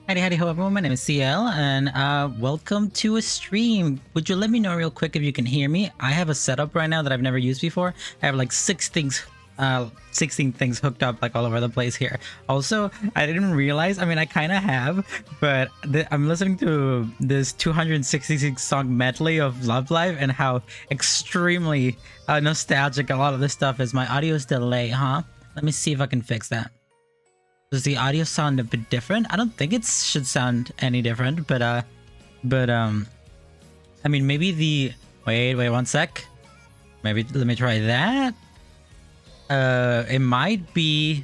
Howdy, ho, everyone. My name is CL, and welcome to a stream. Would you let me know real quick if you can hear me? I have a setup right now that I've never used before. I have like 16 things hooked up like all over the place here. Also, I didn't realize, I mean, I kind of have, but I'm listening to this 266 song medley of Love Live and how extremely nostalgic a lot of this stuff is. My audio's delayed, huh? Let me see if I can fix that. Does the audio sound a bit different? I don't think it should sound any different, but I mean, maybe the wait one sec. Maybe let me try that. It might be.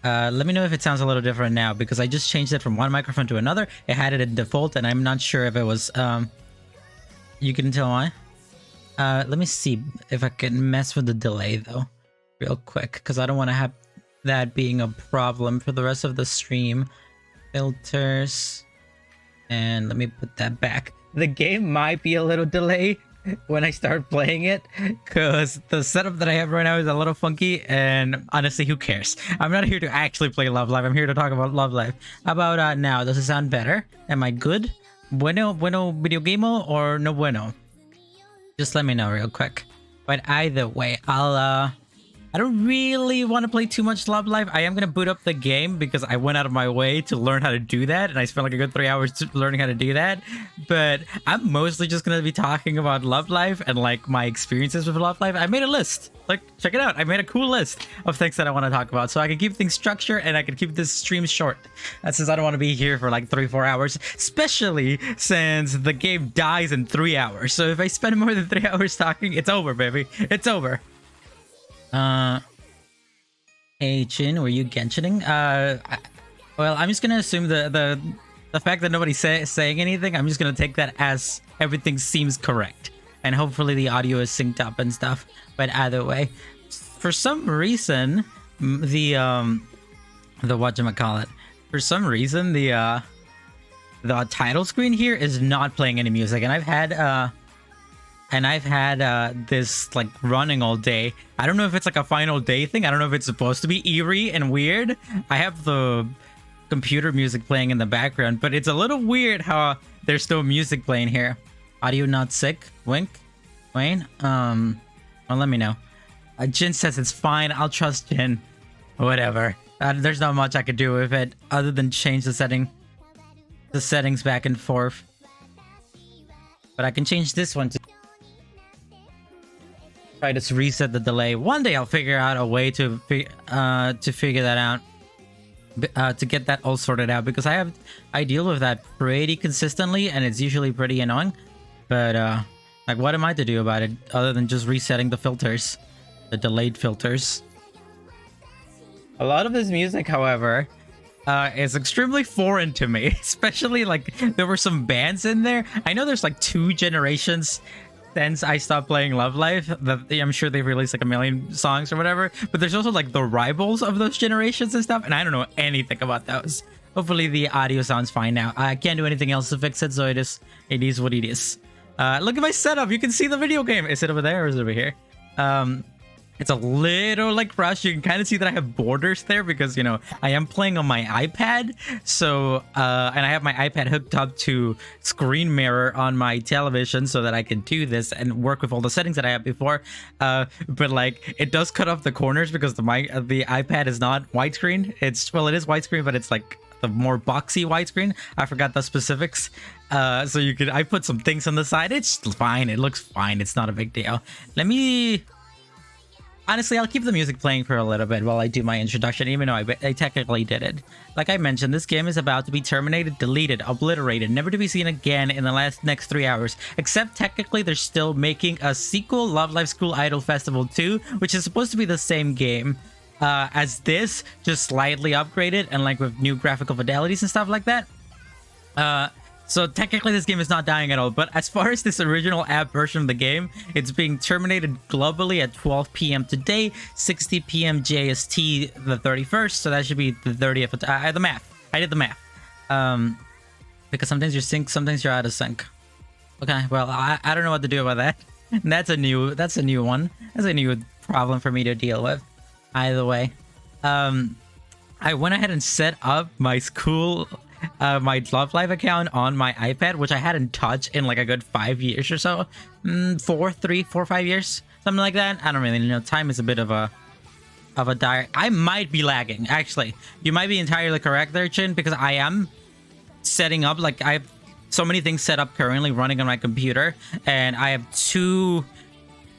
Let me know if it sounds a little different now, because I just changed it from one microphone to another. It had it in default, and I'm not sure if it was. You can tell why. Let me see if I can mess with the delay though, real quick, because I don't want to have that being a problem for the rest of the stream. Filters, and let me put that back. The game might be a little delayed when I start playing it, because the setup that I have right now is a little funky, and honestly, who cares? I'm not here to actually play Love Live. I'm here to talk about Love Live. How about now? Does it sound better? Am I good? Bueno video gameo or no bueno? Just let me know real quick. But either way, I don't really want to play too much Love Live. I am going to boot up the game because I went out of my way to learn how to do that, and I spent like a good 3 hours learning how to do that. But I'm mostly just going to be talking about Love Live and like my experiences with Love Live. I made a list. Like, check it out. I made a cool list of things that I want to talk about, so I can keep things structured and I can keep this stream short. That's since I don't want to be here for like 3-4 hours, especially since the game dies in 3 hours. So if I spend more than 3 hours talking, it's over, baby. It's over. Hey Jin, were you Genshining? Well, I'm just gonna assume the fact that nobody's saying anything, I'm just gonna take that as everything seems correct, and hopefully the audio is synced up and stuff. But either way, for some reason, the whatchamacallit, for some reason the title screen here is not playing any music, and I've had this like running all day. I don't know if it's like a final day thing. I don't know if it's supposed to be eerie and weird. I have the computer music playing in the background, but it's a little weird how there's still music playing here. Audio not sick? Wink? Wayne? Well, let me know. Jin says it's fine. I'll trust Jin. Whatever. There's not much I could do with it other than change the settings back and forth. But I can change this one too. Try to reset the delay. One day I'll figure out a way to figure that out, to get that all sorted out, because I deal with that pretty consistently, and it's usually pretty annoying. But like, what am I to do about it other than just resetting the filters, the delayed filters? A lot of this music, however, is extremely foreign to me, especially like there were some bands in there. I know there's like 2 generations since I stopped playing Love Live. I'm sure they've released like a million songs or whatever, but there's also like the rivals of those generations and stuff, and I don't know anything about those. Hopefully the audio sounds fine now. I can't do anything else to fix it, so it is what it is. Look at my setup. You can see the video game. Is it over there or is it over here? It's a little like rushed. You can kind of see that I have borders there because, you know, I am playing on my iPad. So, and I have my iPad hooked up to screen mirror on my television so that I can do this and work with all the settings that I had before. But like, it does cut off the corners because the iPad is not widescreen. Well, it is widescreen, but it's like the more boxy widescreen. I forgot the specifics. So I put some things on the side. It's fine. It looks fine. It's not a big deal. Honestly, I'll keep the music playing for a little bit while I do my introduction, even though I technically did it. Like I mentioned, this game is about to be terminated, deleted, obliterated, never to be seen again in the next 3 hours. Except technically, they're still making a sequel, Love Live School Idol Festival 2, which is supposed to be the same game as this, just slightly upgraded and like with new graphical fidelities and stuff like that. So technically this game is not dying at all, but as far as this original app version of the game, it's being terminated globally at 12 p.m. today, 60 p.m. JST the 31st, so that should be the 30th. The math. I did the math. Because sometimes you're sync, sometimes you're out of sync. Okay, well, I don't know what to do about that. That's a new one. That's a new problem for me to deal with. Either way. I went ahead and set up my school my Love Live account on my iPad, which I hadn't touched in like a good 5 years or so. 5 years, something like that. I don't really know. Time is a bit of a dire. I might be lagging. Actually, you might be entirely correct there, Chin, because I am setting up, like, I have so many things set up currently running on my computer, and I have two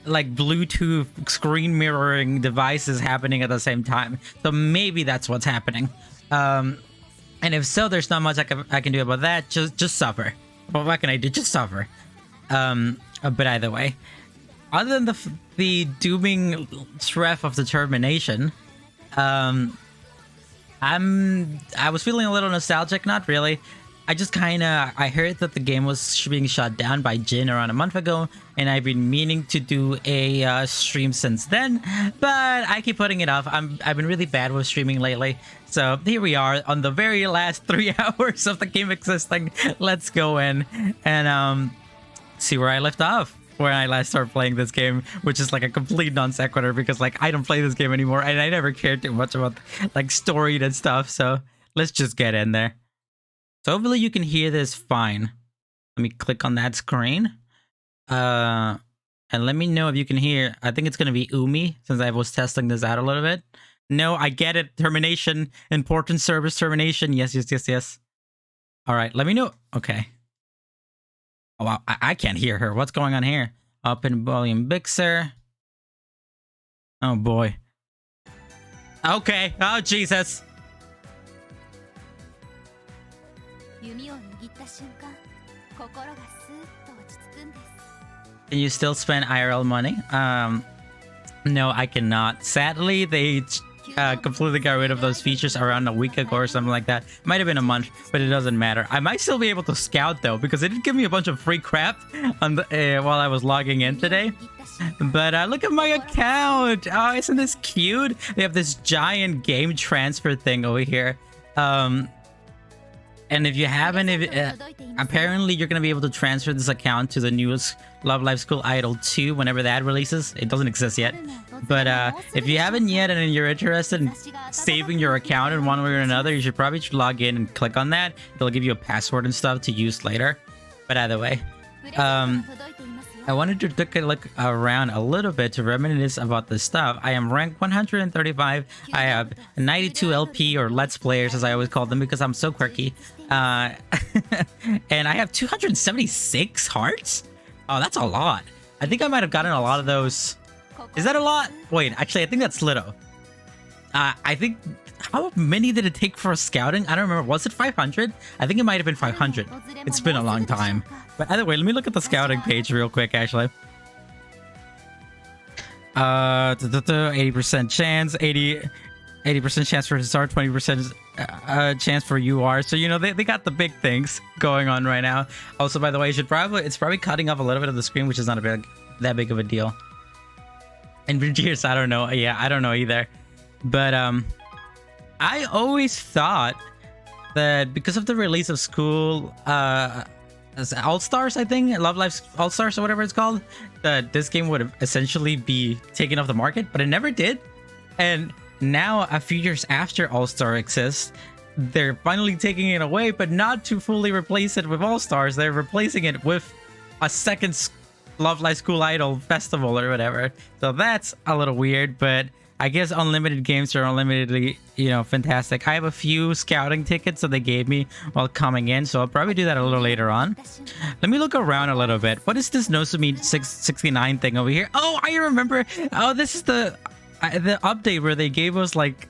like Bluetooth screen mirroring devices happening at the same time. So maybe that's what's happening. And if so, there's not much I can do about that. Just suffer. What can I do? Just suffer. But either way, other than the dooming threat of determination, I was feeling a little nostalgic. Not really. I heard that the game was being shut down by Jin around a month ago, and I've been meaning to do a stream since then, but I keep putting it off. I've been really bad with streaming lately, so here we are on the very last 3 hours of the game existing. Let's go in and see where I left off, where I last started playing this game, which is like a complete non sequitur because like I don't play this game anymore, and I never cared too much about like story and stuff. So let's just get in there. So hopefully you can hear this fine. Let me click on that screen. And let me know if you can hear. I think it's going to be Umi, since I was testing this out a little bit. No, I get it. Termination. Important service termination. Yes. All right, let me know. Okay. Oh, wow. I can't hear her. What's going on here? Up in volume mixer. Oh, boy. Okay. Oh, Jesus. Can you still spend IRL money? No, I cannot. Sadly, they completely got rid of those features around a week ago or something like that. Might have been a month, but it doesn't matter. I might still be able to scout though, because it did give me a bunch of free crap on the, while I was logging in today. But look at my account. Oh, isn't this cute? They have this giant game transfer thing over here. And if you haven't, apparently you're going to be able to transfer this account to the newest Love Live School Idol 2 whenever that releases. It doesn't exist yet. But if you haven't yet and you're interested in saving your account in one way or another, you should probably log in and click on that. It'll give you a password and stuff to use later. But either way, I wanted to take a look around a little bit to reminisce about this stuff. I am ranked 135. I have 92 LP or Let's Players, as I always call them, because I'm so quirky. And I have 276 hearts? Oh, that's a lot. I think I might have gotten a lot of those. Is that a lot? Wait, actually, I think that's little. I think... How many did it take for scouting? I don't remember. Was it 500? I think it might have been 500. It's been a long time. But either way, let me look at the scouting page real quick, actually. 80% chance, 80% chance for start, 20% chance for UR. So, you know, they got the big things going on right now. Also, by the way, it's probably cutting off a little bit of the screen, which is not that big of a deal. And Virgiers, I don't know. Yeah, I don't know either. But, I always thought that because of the release of School All-Stars, I think, Love Live All-Stars or whatever it's called, that this game would essentially be taken off the market, but it never did. And now, a few years after All-Star exists, they're finally taking it away, but not to fully replace it with All-Stars. They're replacing it with a second Love Live School Idol festival or whatever. So that's a little weird, but I guess unlimited games are unlimitedly, you know, fantastic. I have a few scouting tickets that they gave me while coming in, so I'll probably do that a little later on. Let me look around a little bit. What is this Nozomi 669 thing over here? Oh, I remember. Oh, this is the update where they gave us, like...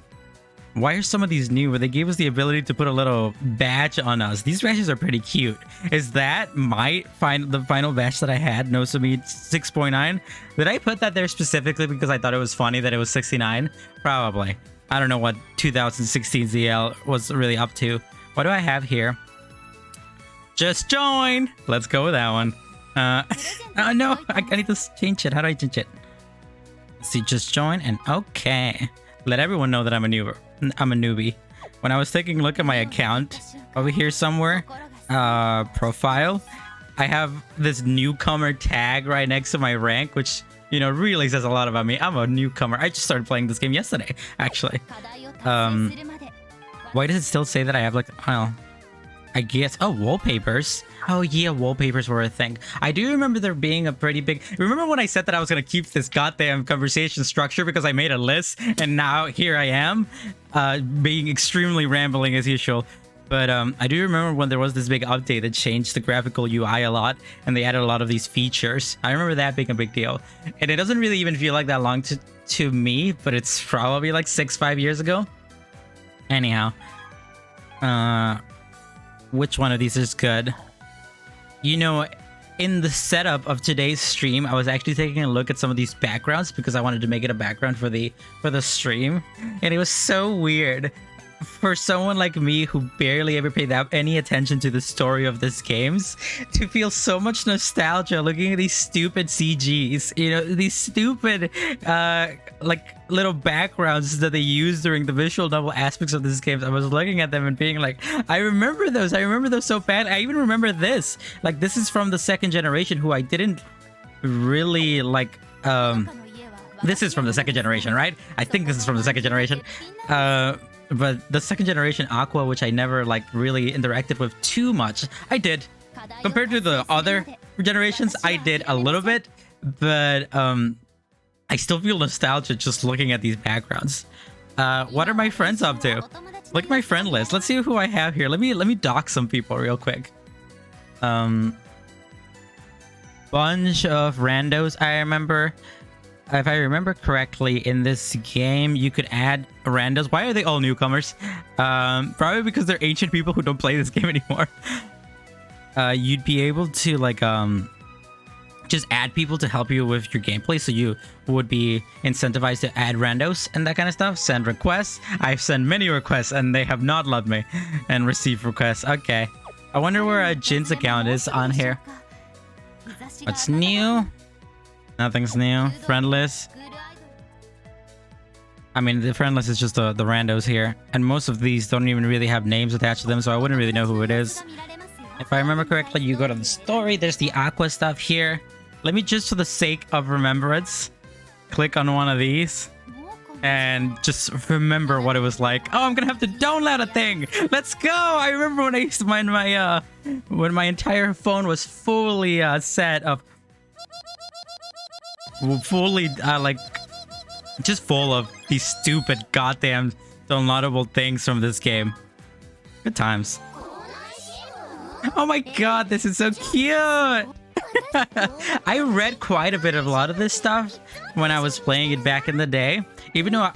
Why are some of these new? Where they gave us the ability to put a little badge on us. These badges are pretty cute. Is that the final badge that I had? Nozomi 6.9? Did I put that there specifically because I thought it was funny that it was 69? Probably. I don't know what 2016 ZL was really up to. What do I have here? Just join! Let's go with that one. Oh no, I need to change it. How do I change it? Let's see, just join and okay. Let everyone know that I'm a newbie. When I was taking a look at my account over here somewhere, profile, I have this newcomer tag right next to my rank, which, you know, really says a lot about me. I'm a newcomer. I just started playing this game yesterday, actually. Why does it still say that I have, like, well, I guess. Oh, wallpapers. Oh yeah, wallpapers were a thing. I do remember there being a pretty big. Remember when I said that I was gonna keep this goddamn conversation structure because I made a list, and now here I am, being extremely rambling as usual. But I do remember when there was this big update that changed the graphical UI a lot, and they added a lot of these features. I remember that being a big deal, and it doesn't really even feel like that long to me, but it's probably like 5 years ago. Anyhow, which one of these is good? You know, in the setup of today's stream, I was actually taking a look at some of these backgrounds because I wanted to make it a background for the stream, and it was so weird for someone like me who barely ever paid any attention to the story of these games to feel so much nostalgia looking at these stupid CGs, you know, these stupid like little backgrounds that they use during the visual novel aspects of these games. I was looking at them and being like, I remember those so bad. I even remember this. Like, this is from the second generation, who I didn't really like. This is from the second generation, right? I think this is from the second generation. But the second generation Aqua, which I never like really interacted with too much. I did. Compared to the other generations, I did a little bit, but I still feel nostalgia just looking at these backgrounds. What are my friends up to? Look at my friend list. Let's see who I have here. Let me dox some people real quick. Bunch of randos. I remember, if I remember correctly, in this game you could add randos. Why are they all newcomers? Probably because they're ancient people who don't play this game anymore. You'd be able to like just add people to help you with your gameplay, so you would be incentivized to add randos and that kind of stuff. Send requests. I've sent many requests and they have not loved me and received requests. Okay, I wonder where Jin's account is on here. What's new? Nothing's new. Friend list. I mean, the friend list is just the randos here, and most of these don't even really have names attached to them, so I wouldn't really know who it is. If I remember correctly, you go to the story. There's the Aqua stuff here. Let me, just for the sake of remembrance, click on one of these and just remember what it was like. Oh, I'm gonna have to download a thing. Let's go. I remember when I used to when my entire phone was fully set of like just full of these stupid goddamn downloadable things from this game. Good times. Oh my god, this is so cute. I read quite a bit of a lot of this stuff when I was playing it back in the day, even though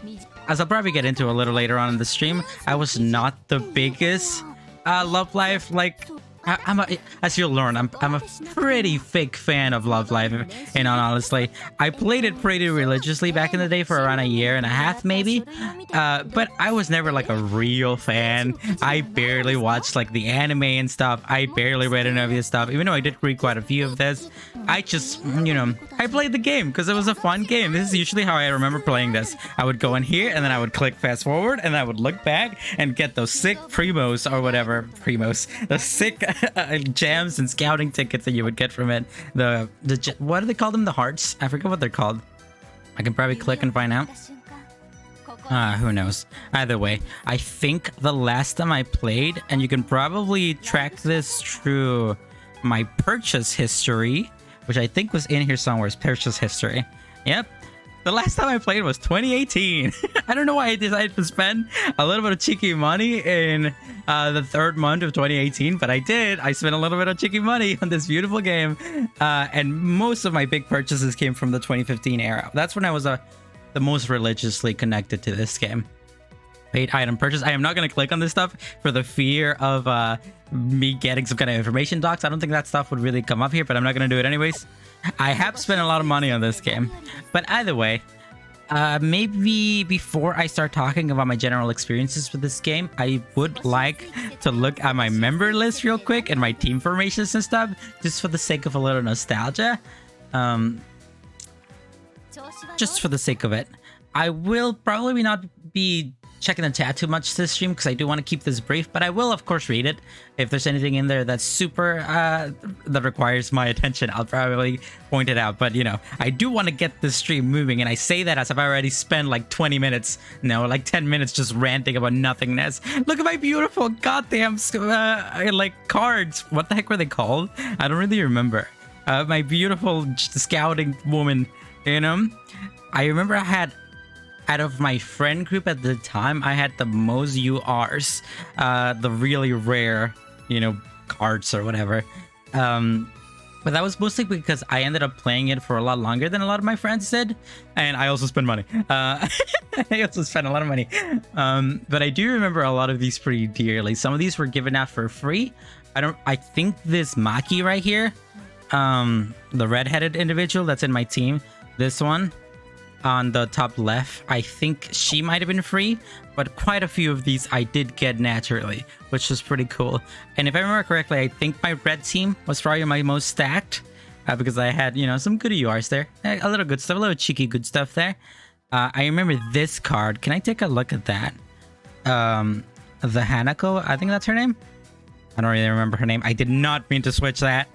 as I'll probably get into a little later on in the stream, I was not the biggest Love Live like as you'll learn, I'm a pretty fake fan of Love Live, and honestly, I played it pretty religiously back in the day for around 1.5 years, maybe. But I was never like a real fan. I barely watched like the anime and stuff. I barely read any of this stuff, even though I did read quite a few of this. I just, you know, I played the game because it was a fun game. This is usually how I remember playing this. I would go in here and then I would click fast forward and I would look back and get those sick primos or whatever, the sick jams and scouting tickets that you would get from it. What do they call them? The hearts? I forget what they're called. I can probably click and find out. Who knows? Either way, I think the last time I played, and you can probably track this through my purchase history, which I think was in here somewhere, purchase history. Yep. The last time I played was 2018. I don't know why I decided to spend a little bit of cheeky money in the 3rd month of 2018, but I did. I spent a little bit of cheeky money on this beautiful game, and most of my big purchases came from the 2015 era. That's when I was the most religiously connected to this game. Paid item purchase. I am not going to click on this stuff for the fear of me getting some kind of information docs. I don't think that stuff would really come up here, but I'm not going to do it anyways. I have spent a lot of money on this game, but either way, maybe before I start talking about my general experiences with this game, I would like to look at my member list real quick and my team formations and stuff, just for the sake of a little nostalgia. Just for the sake of it. I will probably not be checking the chat too much this stream because I do want to keep this brief, but I will of course read it. If there's anything in there that's super that requires my attention, I'll probably point it out. But you know, I do want to get this stream moving, and I say that as if I already spent like 20 minutes, no, like 10 minutes just ranting about nothingness. Look at my beautiful goddamn like cards. What the heck were they called? I don't really remember. My beautiful scouting woman, you know. I remember I had, out of my friend group at the time, I had the most URs, the really rare, you know, cards or whatever. But that was mostly because I ended up playing it for a lot longer than a lot of my friends did, and I also spent money. I also spent a lot of money. But I do remember a lot of these pretty dearly. Some of these were given out for free. I think this Maki right here, the red-headed individual that's in my team, this one on the top left, I think she might have been free, but quite a few of these I did get naturally, which was pretty cool. And if I remember correctly, I think my red team was probably my most stacked, because I had, you know, some good URs there, a little good stuff, a little cheeky good stuff there. I remember this card. Can I take a look at that? The Hanako, I think that's her name. I don't really remember her name. I did not mean to switch that.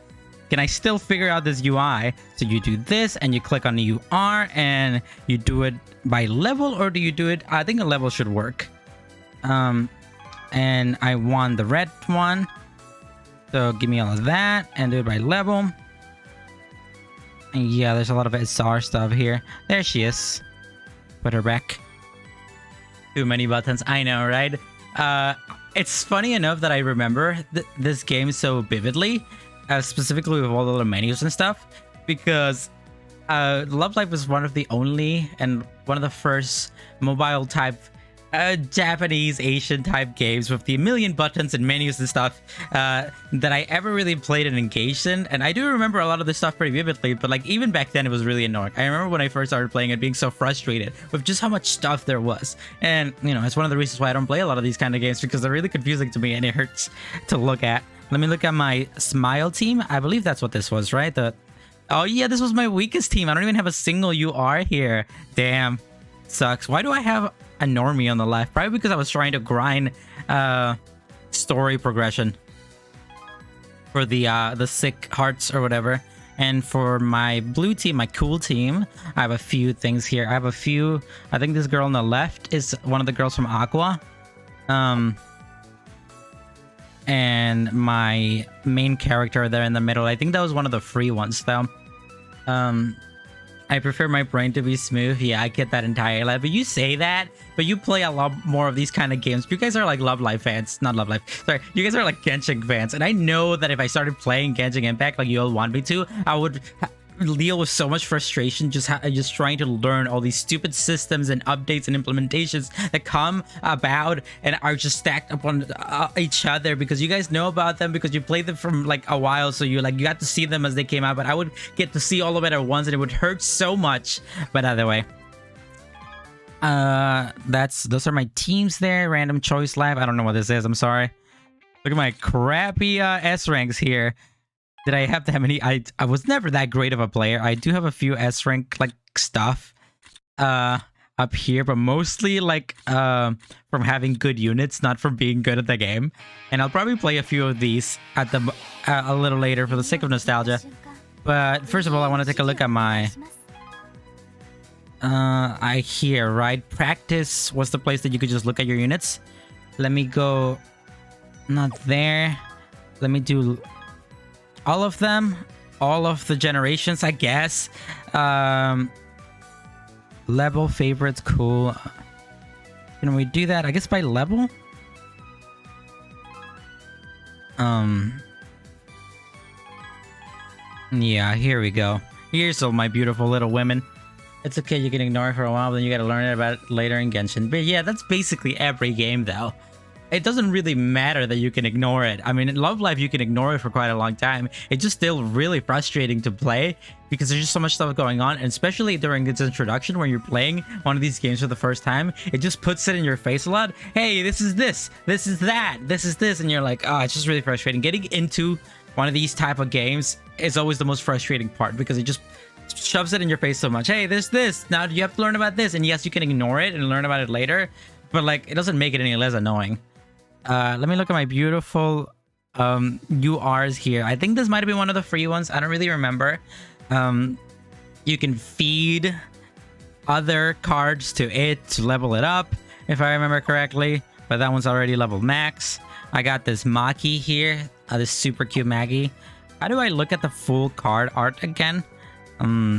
Can I still figure out this UI? So you do this and you click on the UR and you do it by level, or do you do it? I think a level should work. And I want the red one. So give me all of that and do it by level. And yeah, there's a lot of SR stuff here. There she is. Put her back. Too many buttons. I know, right? It's funny enough that I remember this game so vividly. Specifically with all the little menus and stuff, because Love Live was one of the only and one of the first mobile type Japanese Asian type games with the million buttons and menus and stuff that I ever really played and engaged in. And I do remember a lot of this stuff pretty vividly, but like even back then it was really annoying. I remember when I first started playing it being so frustrated with just how much stuff there was. And you know, it's one of the reasons why I don't play a lot of these kind of games, because they're really confusing to me and it hurts to look at. Let me look at my Smile team. I believe that's what this was, right? Oh yeah, this was my weakest team. I don't even have a single UR here. Damn. Sucks. Why do I have a normie on the left? Probably because I was trying to grind story progression for the sick hearts or whatever. And for my blue team, my cool team, I have a few things here. I have a few. I think this girl on the left is one of the girls from Aqua. And my main character there in the middle, I think that was one of the free ones though. I prefer my brain to be smooth. Yeah, I get that entirely. But you say that, but you play a lot more of these kind of games. You guys are like Love Live fans. Not Love Live. Sorry. You guys are like Genshin fans. And I know that if I started playing Genshin Impact like you all want me to, I would deal with so much frustration just trying to learn all these stupid systems and updates and implementations that come about and are just stacked upon each other, because you guys know about them because you played them from like a while, so you got to see them as they came out. But I would get to see all of it at once and it would hurt so much. But either way, those are my teams there. Random choice live. I don't know what this is. I'm sorry. Look at my crappy S ranks here. Did I have that many? I was never that great of a player. I do have a few S rank like stuff up here, but mostly like from having good units, not from being good at the game. And I'll probably play a few of these at the a little later for the sake of nostalgia. But first of all, I want to take a look at my I hear, right? Practice was the place that you could just look at your units. Let me go, not there. Let me do all of them, all of the generations, I guess. Level favorites, cool. Can we do that? I guess by level? Yeah, here we go. Here's all my beautiful little women. It's okay, you can ignore it for a while, then you gotta learn about it later in Genshin. But yeah, that's basically every game though. It doesn't really matter that you can ignore it. I mean, in Love Live, you can ignore it for quite a long time. It's just still really frustrating to play because there's just so much stuff going on. And especially during its introduction, when you're playing one of these games for the first time, it just puts it in your face a lot. Hey, this is this. This is that. This is this. And you're like, oh, it's just really frustrating. Getting into one of these type of games is always the most frustrating part because it just shoves it in your face so much. Hey, there's this. Now you have to learn about this. And yes, you can ignore it and learn about it later. but like it doesn't make it any less annoying. Let me look at my beautiful URs here. I think this might have been one of the free ones. I don't really remember. You can feed other cards to it to level it up, if I remember correctly, but that one's already level max. I got this Maki here, this super cute Maggie. How do I look at the full card art again?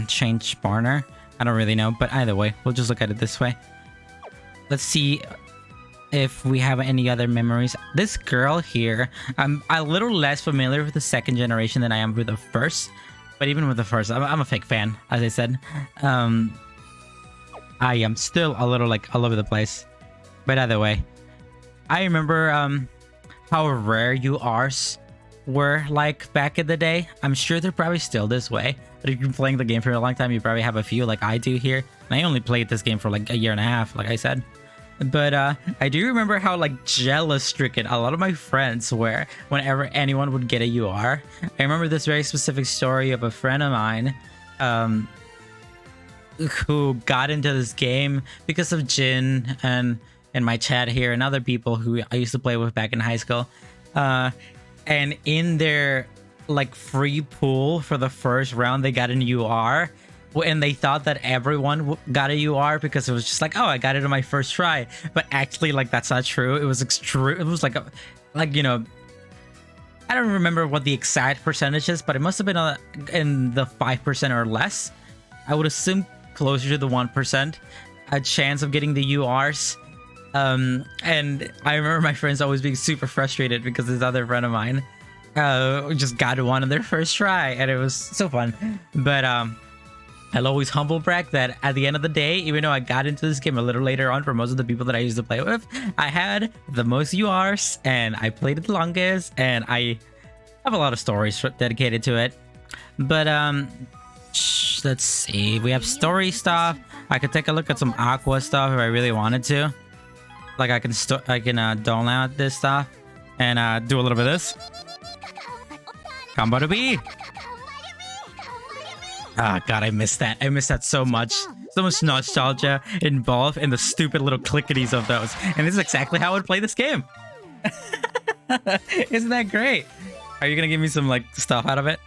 Change spawner. I don't really know, but either way, we'll just look at it this way. Let's see if we have any other memories. This girl here, I'm a little less familiar with the second generation than I am with the first, but even with the first, I'm a fake fan, as I said. I am still a little like all over the place, but either way, I remember how rare URs were like back in the day. I'm sure they're probably still this way, but if you've been playing the game for a long time, you probably have a few like I do here. And I only played this game for like a year and a half, like I said. But I do remember how like jealous stricken a lot of my friends were whenever anyone would get a UR. I remember this very specific story of a friend of mine who got into this game because of Jin and in my chat here and other people who I used to play with back in high school. And in their like free pool for the first round, they got an UR. And they thought that everyone got a UR because it was just like, oh, I got it on my first try. But actually, like, that's not true. It was extreme. It was like, you know, I don't remember what the exact percentage is, but it must have been in the 5% or less. I would assume closer to the 1% a chance of getting the URs. And I remember my friends always being super frustrated because this other friend of mine just got one on their first try, and it was so fun. But I'll always humble brag that at the end of the day, even though I got into this game a little later on for most of the people that I used to play with, I had the most URs and I played it the longest, and I have a lot of stories dedicated to it. But let's see, we have story stuff. I could take a look at some Aqua stuff if I really wanted to. Like I can download this stuff and do a little bit of this. Combo to be. Ah, God, I missed that. I missed that so much. So much nostalgia involved in the stupid little clickities of those. And this is exactly how I would play this game. Isn't that great? Are you gonna give me some like stuff out of it?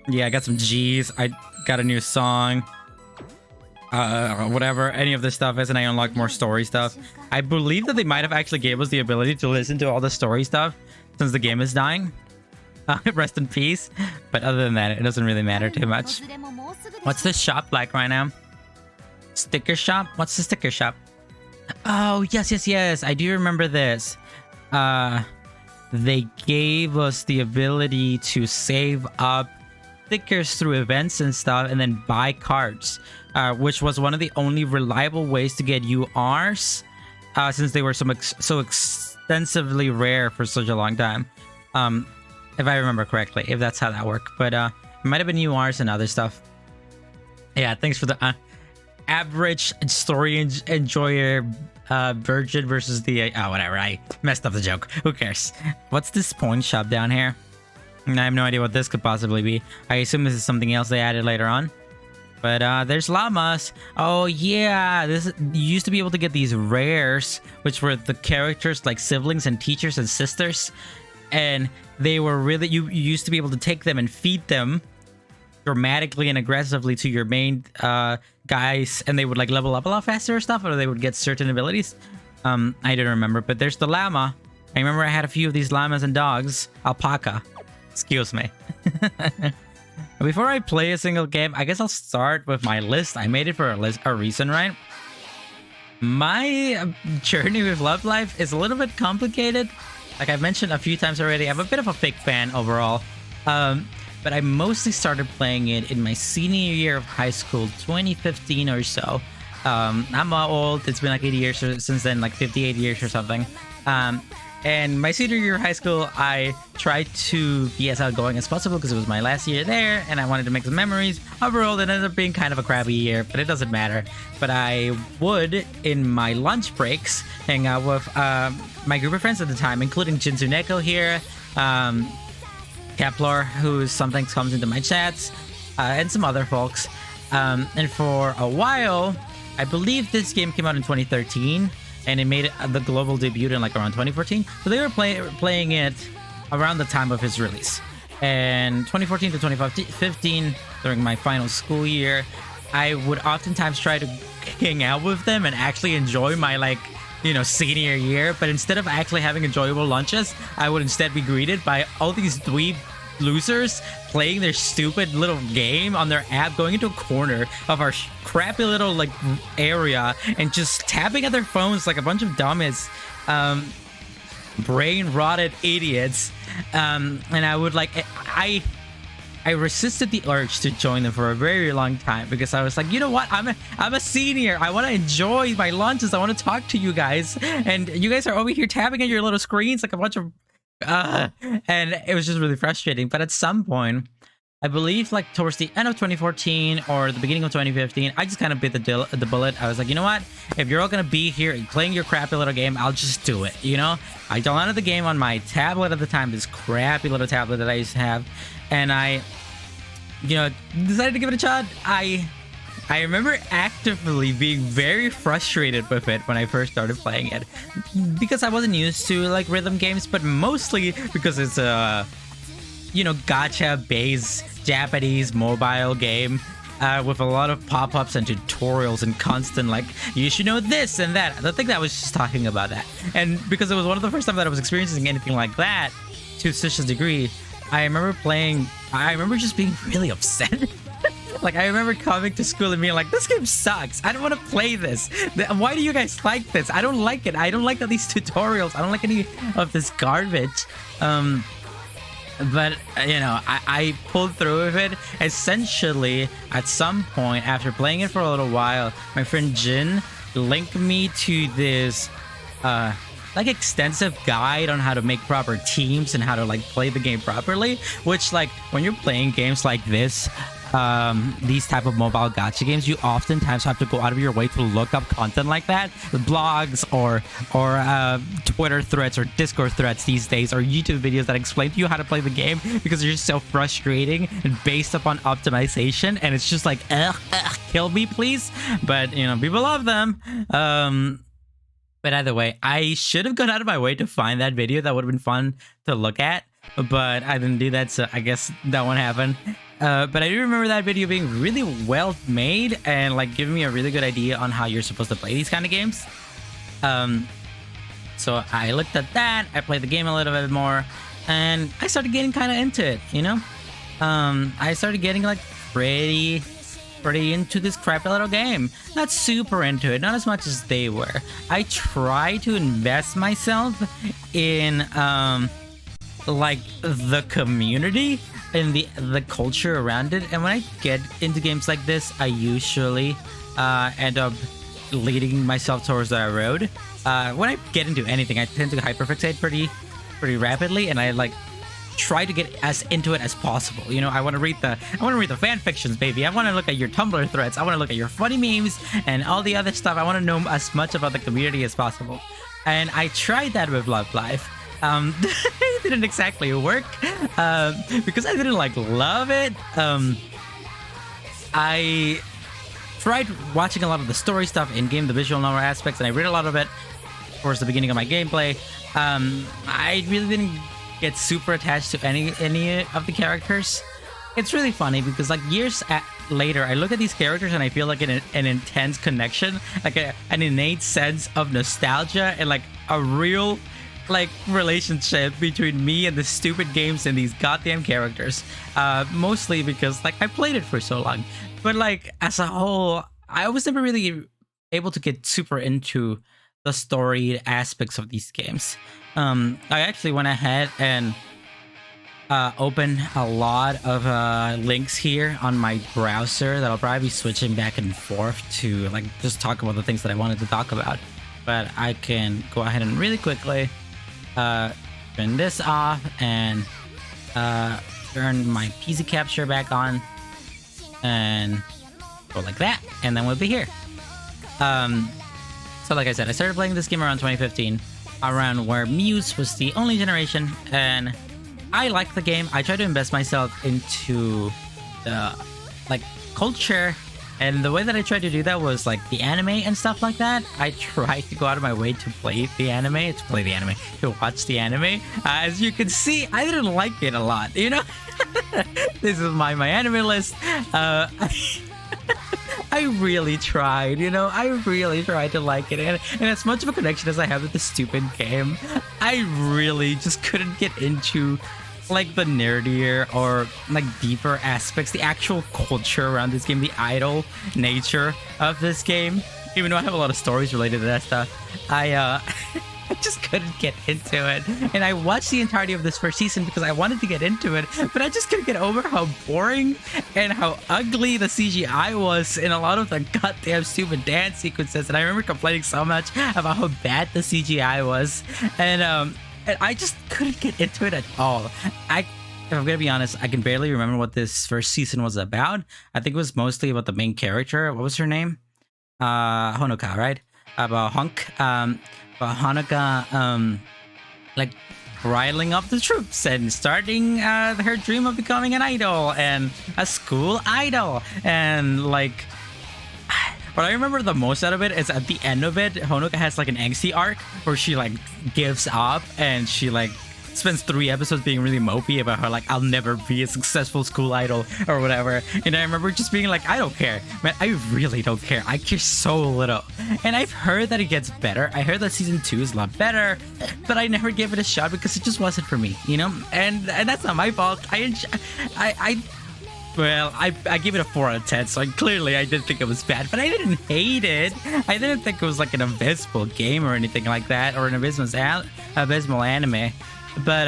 Yeah, I got some G's. I got a new song. Whatever any of this stuff is, and I unlocked more story stuff. I believe that they might have actually gave us the ability to listen to all the story stuff since the game is dying. Rest in peace. But other than that, it doesn't really matter too much. What's this shop like right now? Sticker shop? What's the sticker shop? Oh, yes. I do remember this. They gave us the ability to save up stickers through events and stuff and then buy cards, which was one of the only reliable ways to get URs since they were so extensively rare for such a long time. If I remember correctly, if that's how that worked. But it might have been URs and other stuff. Yeah, thanks for the average story enjoyer virgin versus the... whatever, I messed up the joke. Who cares? What's this point shop down here? I have no idea what this could possibly be. I assume this is something else they added later on. But there's llamas. Oh yeah, you used to be able to get these rares, which were the characters like siblings and teachers and sisters. And they were really, you used to be able to take them and feed them dramatically and aggressively to your main guys, and they would like level up a lot faster or stuff, or they would get certain abilities. I don't remember, but there's the llama. I remember I had a few of these llamas and dogs. Alpaca. Excuse me. Before I play a single game, I guess I'll start with my list. I made it for a reason, right? My journey with Love Live is a little bit complicated. Like I've mentioned a few times already, I'm a bit of a fake fan overall. But I mostly started playing it in my senior year of high school, 2015 or so. I'm old. It's been like 80 years since then, like 58 years or something. And my senior year of high school, I tried to be as outgoing as possible because it was my last year there and I wanted to make some memories. Overall, it ended up being kind of a crappy year, but it doesn't matter. But I would, in my lunch breaks, hang out with my group of friends at the time, including Jinzuneko here, Kepler, who sometimes comes into my chats, and some other folks. And for a while, I believe this game came out in 2013. and it made the global debut in like around 2014. So they were playing it around the time of his release. And 2014 to 2015, during my final school year, I would oftentimes try to hang out with them and actually enjoy my, like, you know, senior year. But instead of actually having enjoyable lunches, I would instead be greeted by all these dweeb losers playing their stupid little game on their app, going into a corner of our crappy little, like, area and just tapping at their phones like a bunch of dumbass, brain rotted idiots. And I would, like, I resisted the urge to join them for a very long time, because I was like, you know what, I'm a senior, I want to enjoy my lunches, I want to talk to you guys, and you guys are over here tapping at your little screens like a bunch of and it was just really frustrating. But at some point, I believe like towards the end of 2014 or the beginning of 2015, I just kind of bit the bullet. I was like, you know what? If you're all gonna be here and playing your crappy little game, I'll just do it. You know, I downloaded the game on my tablet at the time, this crappy little tablet that I used to have, and I, you know, decided to give it a shot. I remember actively being very frustrated with it when I first started playing it, because I wasn't used to like rhythm games, but mostly because it's a, you know, gacha based Japanese mobile game with a lot of pop-ups and tutorials and constant like, you should know this and that. I think that I was just talking about that, and because it was one of the first time that I was experiencing anything like that to such a degree, I remember just being really upset. Like, I remember coming to school and being like, this game sucks, I don't want to play this. Why do you guys like this? I don't like it. I don't like all these tutorials. I don't like any of this garbage. But you know, I pulled through with it. Essentially, at some point after playing it for a little while, my friend Jin linked me to this like extensive guide on how to make proper teams and how to like play the game properly, which, like, when you're playing games like this, these type of mobile gacha games, you oftentimes have to go out of your way to look up content like that, blogs or Twitter threads or Discord threads these days, or YouTube videos that explain to you how to play the game, because they're just so frustrating and based upon optimization, and it's just like, kill me please. But you know, people love them. But either way, I should have gone out of my way to find that video. That would have been fun to look at, but I didn't do that, so I guess that won't happen. But I do remember that video being really well made and like giving me a really good idea on how you're supposed to play these kind of games. So I looked at that, I played the game a little bit more, and I started getting kind of into it, you know? I started getting like pretty into this crappy little game. Not super into it, not as much as they were. I try to invest myself in like the community and the culture around it, and when I get into games like this, I usually end up leading myself towards that road. When I get into anything, I tend to hyperfixate pretty rapidly, and I like try to get as into it as possible. You know, I want to read the fan fictions, baby. I want to look at your Tumblr threads. I want to look at your funny memes and all the other stuff. I want to know as much about the community as possible. And I tried that with Love Live. It didn't exactly work because I didn't like love it. I tried watching a lot of the story stuff in game, the visual novel aspects, and I read a lot of it towards the beginning of my gameplay. I really didn't get super attached to any of the characters. It's really funny because like years later, I look at these characters and I feel like an intense connection, like an innate sense of nostalgia and like a real like relationship between me and the stupid games and these goddamn characters. Mostly because like I played it for so long, but like as a whole, I was never really able to get super into the story aspects of these games. I actually went ahead and opened a lot of links here on my browser that I'll probably be switching back and forth to like just talk about the things that I wanted to talk about. But I can go ahead and really quickly turn this off and turn my PC capture back on and go like that, and then we'll be here. So like I said, I started playing this game around 2015, around where Muse was the only generation, and I liked the game. I tried to invest myself into the like culture And the way that I tried to do that was like the anime and stuff like that. I tried to go out of my way to play the anime, to watch the anime. As you can see, I didn't like it a lot, you know? This is my anime list. I really tried, you know, I really tried to like it. And as much of a connection as I have with the stupid game, I really just couldn't get into like the nerdier or like deeper aspects, the actual culture around this game, the idol nature of this game. Even though I have a lot of stories related to that stuff, I I just couldn't get into it. And I watched the entirety of this first season because I wanted to get into it, but I just couldn't get over how boring and how ugly the CGI was in a lot of the goddamn stupid dance sequences. And I remember complaining so much about how bad the CGI was. And I just couldn't get into it at all. If I'm gonna be honest, I can barely remember what this first season was about. I think it was mostly about the main character. What was her name? Honoka, right? About Honoka, like riling up the troops and starting her dream of becoming an idol and a school idol. And like, what I remember the most out of it is at the end of it, Honoka has like an angsty arc where she like gives up and she like spends 3 episodes being really mopey about her like, I'll never be a successful school idol or whatever. And I remember just being like, I don't care, man, I really don't care. I care so little. And I've heard that it gets better. I heard that season 2 is a lot better, but I never gave it a shot because it just wasn't for me, you know? And that's not my fault. Well, I gave it a 4 out of 10, so clearly I didn't think it was bad, but I didn't hate it. I didn't think it was like an abysmal game or anything like that, or an abysmal anime. But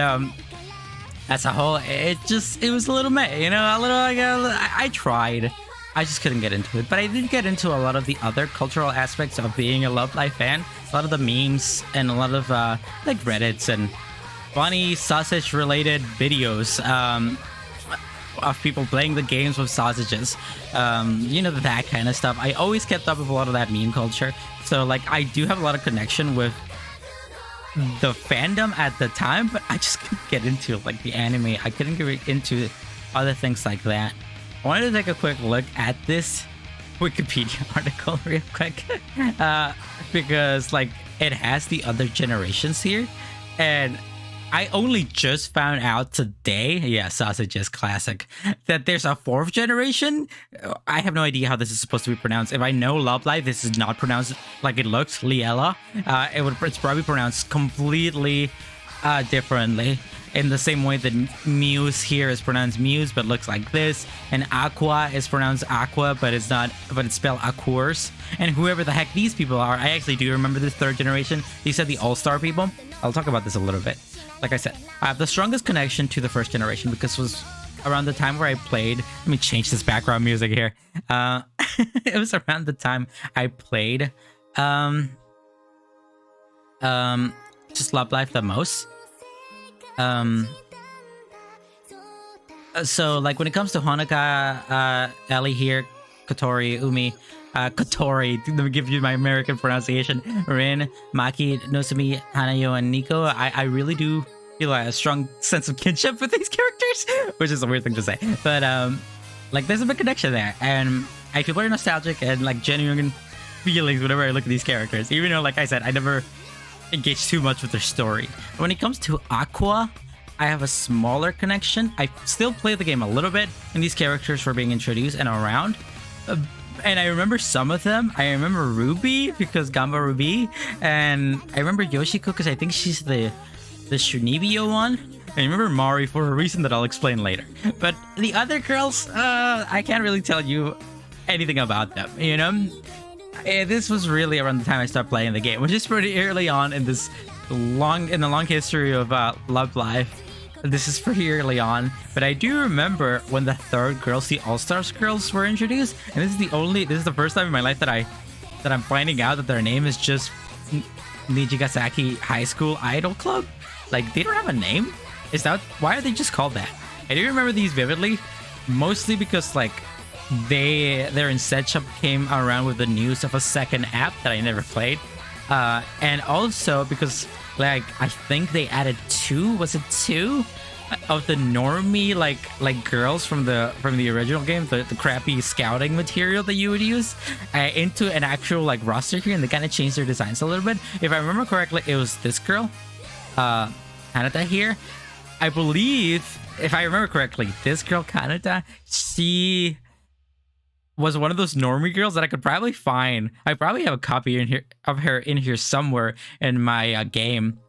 as a whole, it was a little meh, you know, a little like I tried. I just couldn't get into it, but I did get into a lot of the other cultural aspects of being a Love Live fan. A lot of the memes and a lot of like Reddits and funny sausage related videos of people playing the games with sausages, you know, that kind of stuff. I always kept up with a lot of that meme culture, so like I do have a lot of connection with the fandom at the time, but I just couldn't get into like the anime. I couldn't get into other things like that. I wanted to take a quick look at this Wikipedia article real quick because like it has the other generations here, and I only just found out today, yeah, sausages classic, that there's a 4th generation. I have no idea how this is supposed to be pronounced. If I know Love Live, this is not pronounced like it looks, Liela. It's probably pronounced completely differently, in the same way that Muse here is pronounced Muse but looks like this, and Aqua is pronounced Aqua but it's spelled Aquars. And whoever the heck these people are, I actually do remember this 3rd generation. These are the all-star people. I'll talk about this a little bit. Like I said, I have the strongest connection to the 1st generation because it was around the time where I played. Let me change this background music here. It was around the time I played just Love Live the most. So like when it comes to Honoka, Ellie here, Kotori, Umi, Kotori, let me give you my American pronunciation, Rin, Maki, Nosumi, Hanayo, and Nico, I really do feel a strong sense of kinship with these characters, which is a weird thing to say, but like there's a big connection there, and I feel very nostalgic and like genuine feelings whenever I look at these characters, even though, like I said, I never engaged too much with their story. But when it comes to Aqua, I have a smaller connection. I still play the game a little bit, and these characters were being introduced and around. And I remember some of them. I remember Ruby because Gamba Ruby, and I remember Yoshiko because I think she's the Shunibyo one. I remember Mari for a reason that I'll explain later. But the other girls, I can't really tell you anything about them, you know? This was really around the time I started playing the game, which is pretty early on in the long history of Love Live. This is pretty early on, but I do remember when the 3rd girls, the All-Stars girls, were introduced, and this is the first time in my life that I'm finding out that their name is just Nijigasaki High School Idol Club. Like, they don't have a name? Why are they just called that? I do remember these vividly, mostly because like their instead shop came around with the news of a second app that I never played, and also because correctly, I think they added two. Was it two? Of the normie like girls from the original game, the crappy scouting material that you would use into an actual like roster here, and they kind of changed their designs a little bit. If I remember correctly, it was this girl, Kanata here. I believe, if I remember correctly, this girl Kanata, she was one of those normie girls that I could probably find. I probably have a copy in here of her in here somewhere in my game.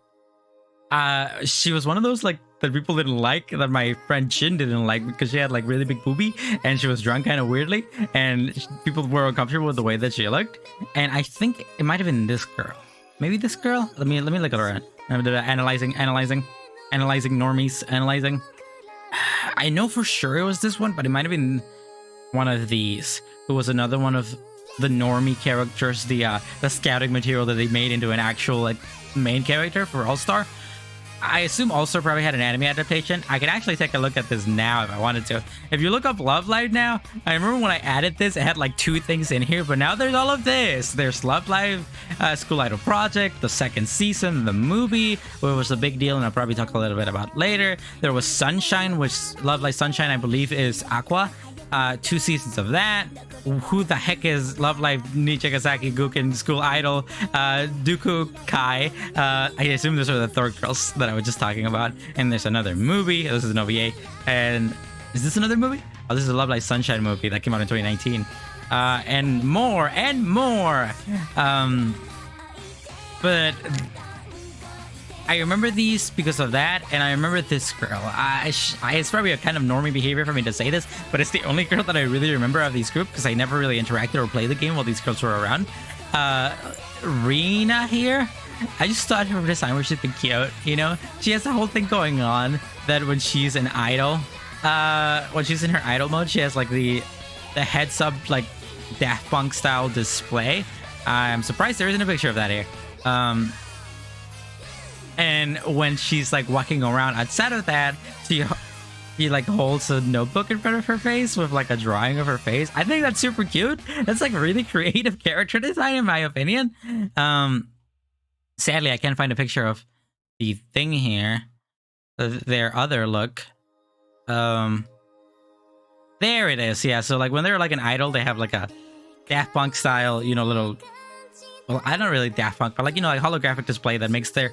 She was one of those like that people didn't like, that my friend Chin didn't like, because she had like really big boobie and she was drunk kind of weirdly, and people were uncomfortable with the way that she looked. And I think it might have been this girl, maybe this girl. Let me look at her. I'm analyzing normies, analyzing. I know for sure it was this one, but it might have been one of these, who was another one of the normie characters, the scouting material that they made into an actual like main character for All-Star. I assume All-Star probably had an anime adaptation. I can actually take a look at this now if I wanted to. If you look up Love Live now, I remember when I added this, it had like 2 things in here, but now there's all of this. There's Love Live School Idol Project, the 2nd season, the movie, which was a big deal, and I'll probably talk a little bit about later. There was Sunshine, which Love Live Sunshine, I believe, is Aqua. 2 seasons of that. Who the heck is Love Live Nichigasaki Guken School Idol? Dooku Kai. I assume those are the third girls that I was just talking about. And there's another movie. This is an OVA. And is this another movie? Oh, this is a Love Live Sunshine movie that came out in 2019. And more and more. But I remember these because of that, and I remember this girl. It's probably a kind of normie behavior for me to say this, but it's the only girl that I really remember of these group, because I never really interacted or played the game while these girls were around. Rina here, I just thought her design was super cute, you know? She has the whole thing going on that when she's an idol, when she's in her idol mode, she has like the heads-up like Daft Punk style display. I'm surprised there isn't a picture of that here. And when she's like walking around outside of that, she like holds a notebook in front of her face with like a drawing of her face. I think that's super cute. That's like really creative character design in my opinion. Sadly, I can't find a picture of the thing here. Their other look. There it is. Yeah, so like when they're like an idol, they have like a Daft Punk style, you know, little... Well, I don't really Daft Punk, but like, you know, like holographic display that makes their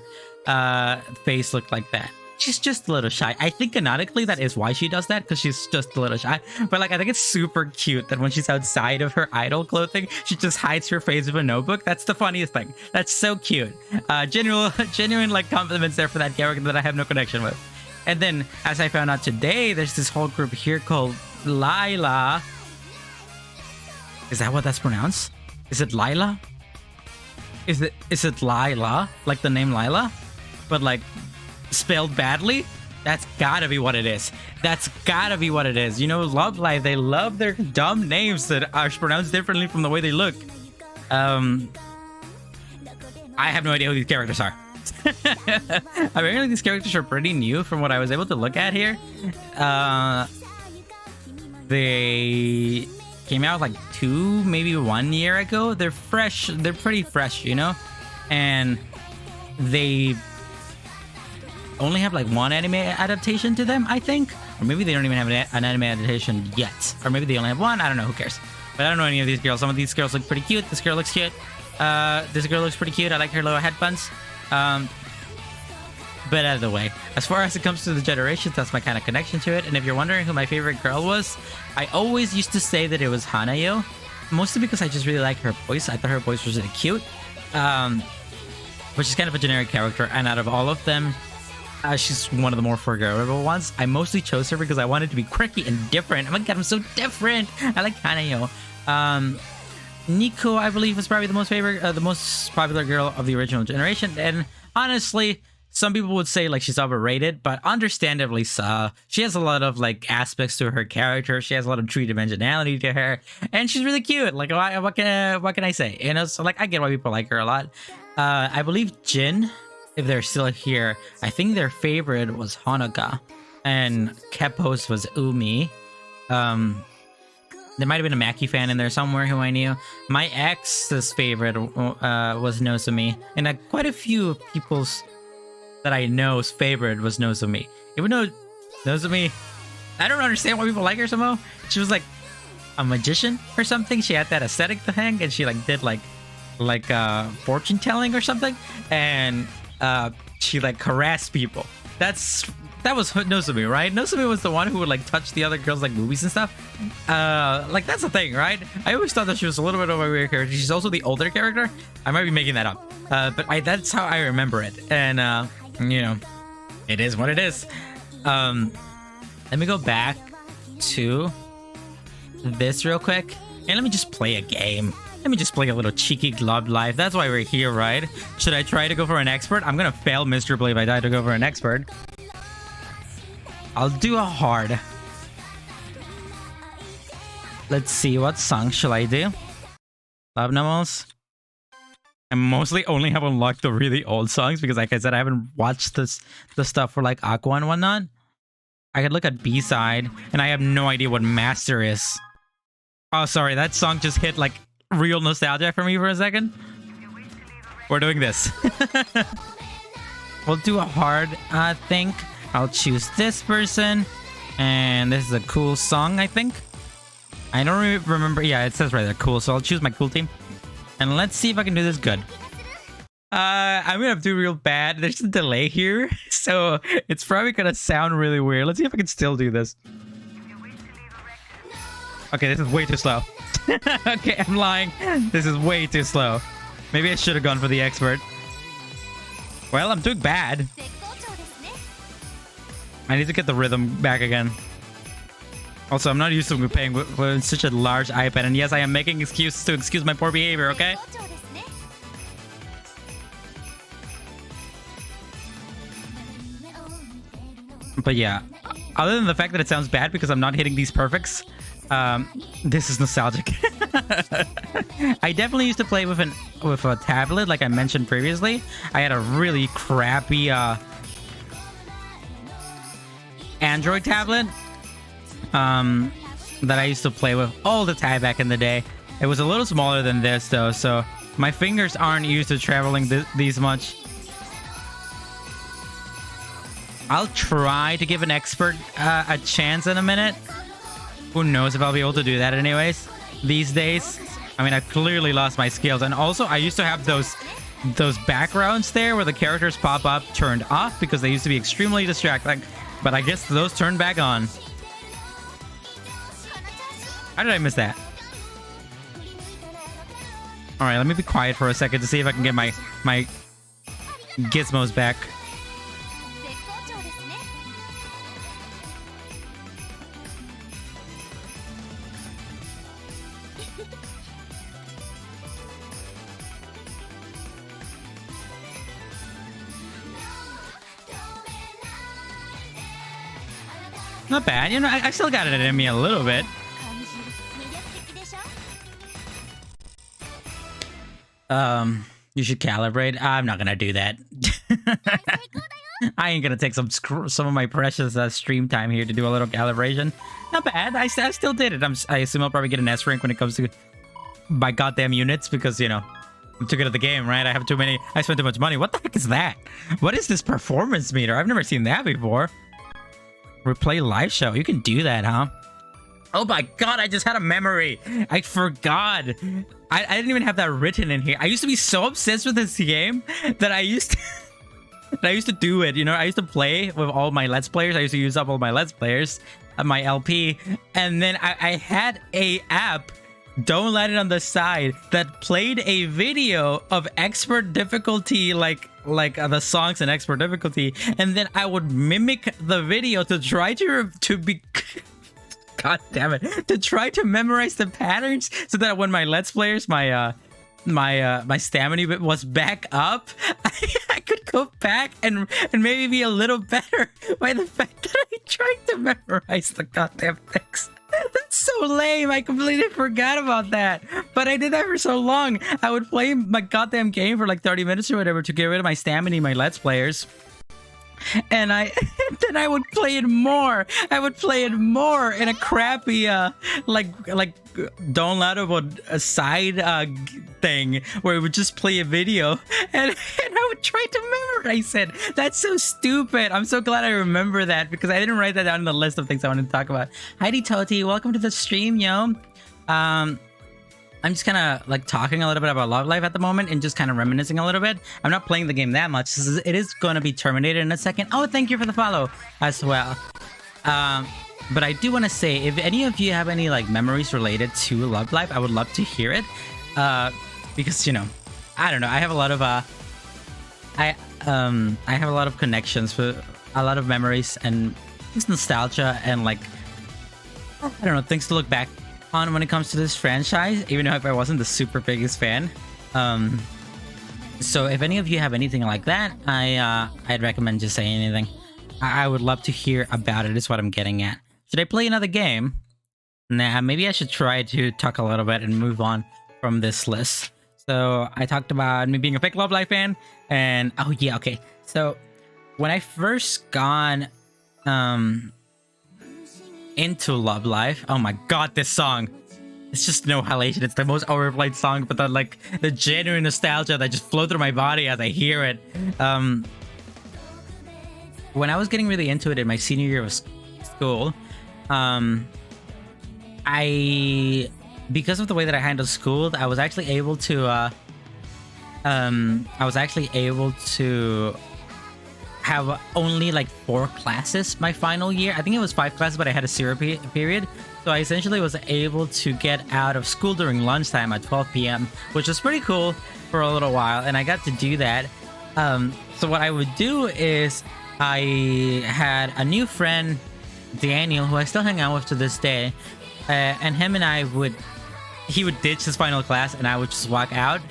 face look like that. She's just a little shy. I think canonically that is why she does that, because she's just a little shy. But like, I think it's super cute that when she's outside of her idol clothing, she just hides her face with a notebook. That's the funniest thing. That's so cute. Genuine like compliments there for that character that I have no connection with. And then, as I found out today, there's this whole group here called Lila. Is that what that's pronounced? Is it Lila? Is it Lila? Like the name Lila? But like spelled badly? That's gotta be what it is. That's gotta be what it is. You know, Love Live, they love their dumb names that are pronounced differently from the way they look. I have no idea who these characters are. Apparently these characters are pretty new from what I was able to look at here. They came out like 2, maybe 1 year ago. They're fresh. They're pretty fresh, you know? And they only have like 1 anime adaptation to them, I think. Or maybe they don't even have an anime adaptation yet. Or maybe they only have 1. I don't know. Who cares? But I don't know any of these girls. Some of these girls look pretty cute. This girl looks cute. This girl looks pretty cute. I like her little headbands. But out of the way, as far as it comes to the generations, that's my kind of connection to it. And if you're wondering who my favorite girl was, I always used to say that it was Hanayo, mostly because I just really like her voice. I thought her voice was really cute, which is kind of a generic character. And out of all of them, she's one of the more forgettable ones. I mostly chose her because I wanted to be quirky and different. Oh my god, I'm so different. I like Hanayo. Nico, I believe, was probably the most popular girl of the original generation. And honestly, some people would say like she's overrated, but understandably so. She has a lot of like aspects to her character. She has a lot of 3-dimensionality to her, and she's really cute. Like, what can I say? You know, so like I get why people like her a lot. I believe Jin, if they're still here, I think their favorite was Honoka, and Keppo's was Umi. There might have been a Maki fan in there somewhere who I knew. My ex's favorite was Nozomi, and quite a few people's that I know's favorite was Nozomi. Even though Nozomi, I don't understand why people like her so much. She was like a magician or something. She had that aesthetic thing, and she like did like fortune telling or something, and she like harassed people. That was Nozomi, right? Nozomi was the one who would like touch the other girls like movies and stuff. Like that's the thing, right? I always thought that she was a little bit of a weird character. She's also the older character. I might be making that up, but that's how I remember it. And you know, it is what it is. Let me go back to this real quick, and let me just play a game. Let me just play a little cheeky Love Live. That's why we're here, right? Should I try to go for an expert? I'm gonna fail miserably if I try to go for an expert. I'll do a hard. Let's see, what song shall I do? Love Novels. I mostly only have unlocked the really old songs because, like I said, I haven't watched the stuff for like Aqua and whatnot. I could look at B-side, and I have no idea what Master is. Oh, sorry, that song just hit like real nostalgia for me for a second. We're doing this. We'll do a hard, I think. I'll choose this person, and this is a cool song, I think. I don't really remember. Yeah, it says right there, cool. So I'll choose my cool team, and let's see if I can do this good. I'm gonna do real bad. There's a delay here, so it's probably gonna sound really weird. Let's see if I can still do this. Okay, this is way too slow. Okay, I'm lying. This is way too slow. Maybe I should have gone for the expert. Well, I'm doing bad. I need to get the rhythm back again. Also, I'm not used to playing with such a large iPad, and yes, I am making excuses to excuse my poor behavior, okay? But yeah, other than the fact that it sounds bad because I'm not hitting these perfects, this is nostalgic. I definitely used to play with a tablet, like I mentioned previously. I had a really crappy Android tablet that I used to play with all the time back in the day. It was a little smaller than this though, so my fingers aren't used to traveling these much. I'll try to give an expert a chance in a minute. Who knows if I'll be able to do that anyways these days. I mean, I've clearly lost my skills. And also, I used to have those backgrounds there where the characters pop up turned off because they used to be extremely distracting. But I guess those turned back on. How did I miss that? Alright, let me be quiet for a second to see if I can get my gizmos back. Not bad. You know, I still got it in me a little bit. You should calibrate. I'm not gonna do that. I ain't gonna take some of my precious stream time here to do a little calibration. Not bad. I still did it. I assume I'll probably get an S rank when it comes to my goddamn units because, you know, I'm too good at the game, right? I have too many. I spent too much money. What the heck is that? What is this performance meter? I've never seen that before. Replay live show. You can do that, huh? Oh my god, I just had a memory. I forgot. I didn't even have that written in here. I used to be so obsessed with this game that I used to do it. You know, I used to play with all my Let's Players. I used to use up all my Let's Players at my LP. And then I had a app, Don't Let It on the side, that played a video of expert difficulty, like the songs in expert difficulty, and then I would mimic the video to try to be god damn it, to try to memorize the patterns so that when my Let's Players, my stamina was back up, I could go back and maybe be a little better by the fact that I tried to memorize the goddamn things. That's so lame. I completely forgot about that. But I did that for so long. I would play my goddamn game for like 30 minutes or whatever to get rid of my stamina in my Let's Players. And then I would play it more. I would play it more in a crappy like downloadable side thing where it would just play a video and I would try to memorize it. That's so stupid. I'm so glad I remember that because I didn't write that down in the list of things I wanted to talk about. Heidi Toti, welcome to the stream, yo. I'm just kind of like talking a little bit about Love Live at the moment and just kind of reminiscing a little bit. I'm not playing the game that much. It is going to be terminated in a second. Oh, thank you for the follow as well. But I do want to say, if any of you have any like memories related to Love Live, I would love to hear it. Because, you know, I don't know. I have a lot of I have a lot of connections with a lot of memories and just nostalgia and like, I don't know, things to look back on when it comes to this franchise, even though I wasn't the super biggest fan. So if any of you have anything like that, I'd recommend just saying anything. I would love to hear about it, is what I'm getting at. Should I play another game? Nah, maybe I should try to talk a little bit and move on from this list. So I talked about me being a big Love Live fan, and oh yeah, okay. So when I first gone into Love Live, oh my god, this song, it's just no halation. It's the most overplayed song, but the genuine nostalgia that just flows through my body as I hear it. When I was getting really into it in my senior year of school, because of the way that I handled school, I was actually able to have only like 4 classes my final year. I think it was 5 classes, but I had a 0 period. So I essentially was able to get out of school during lunchtime at 12 p.m., which was pretty cool for a little while. And I got to do that. So what I would do is I had a new friend, Daniel, who I still hang out with to this day. And him and he would ditch his final class and I would just walk out.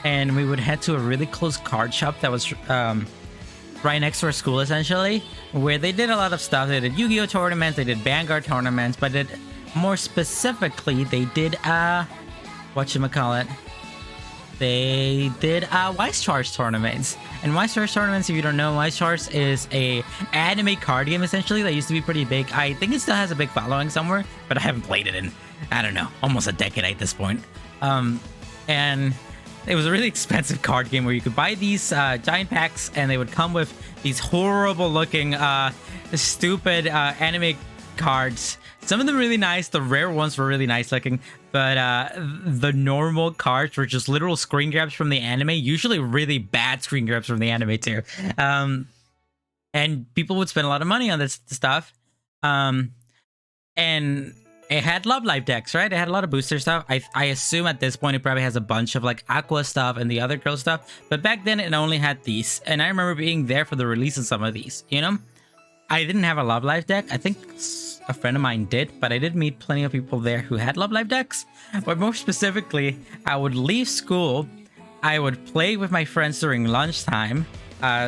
And we would head to a really close card shop that was right next to our school, essentially, where they did a lot of stuff. They did Yu-Gi-Oh tournaments, they did Vanguard tournaments, but more specifically, they did whatchamacallit, they did Wise Charge tournaments. And Wise Charge tournaments, if you don't know, Wise Charge is a anime card game, essentially, that used to be pretty big. I think it still has a big following somewhere, but I haven't played it in, I don't know, almost a decade at this point. And it was a really expensive card game where you could buy these giant packs and they would come with these horrible looking, stupid anime cards. Some of them really nice. The rare ones were really nice looking, but the normal cards were just literal screen grabs from the anime, usually really bad screen grabs from the anime too. And people would spend a lot of money on this stuff. And it had Love Live decks, right? It had a lot of booster stuff. I assume at this point it probably has a bunch of like Aqua stuff and the other girl stuff. But back then it only had these. And I remember being there for the release of some of these, you know? I didn't have a Love Live deck. I think a friend of mine did, but I did meet plenty of people there who had Love Live decks. But more specifically, I would leave school. I would play with my friends during lunchtime,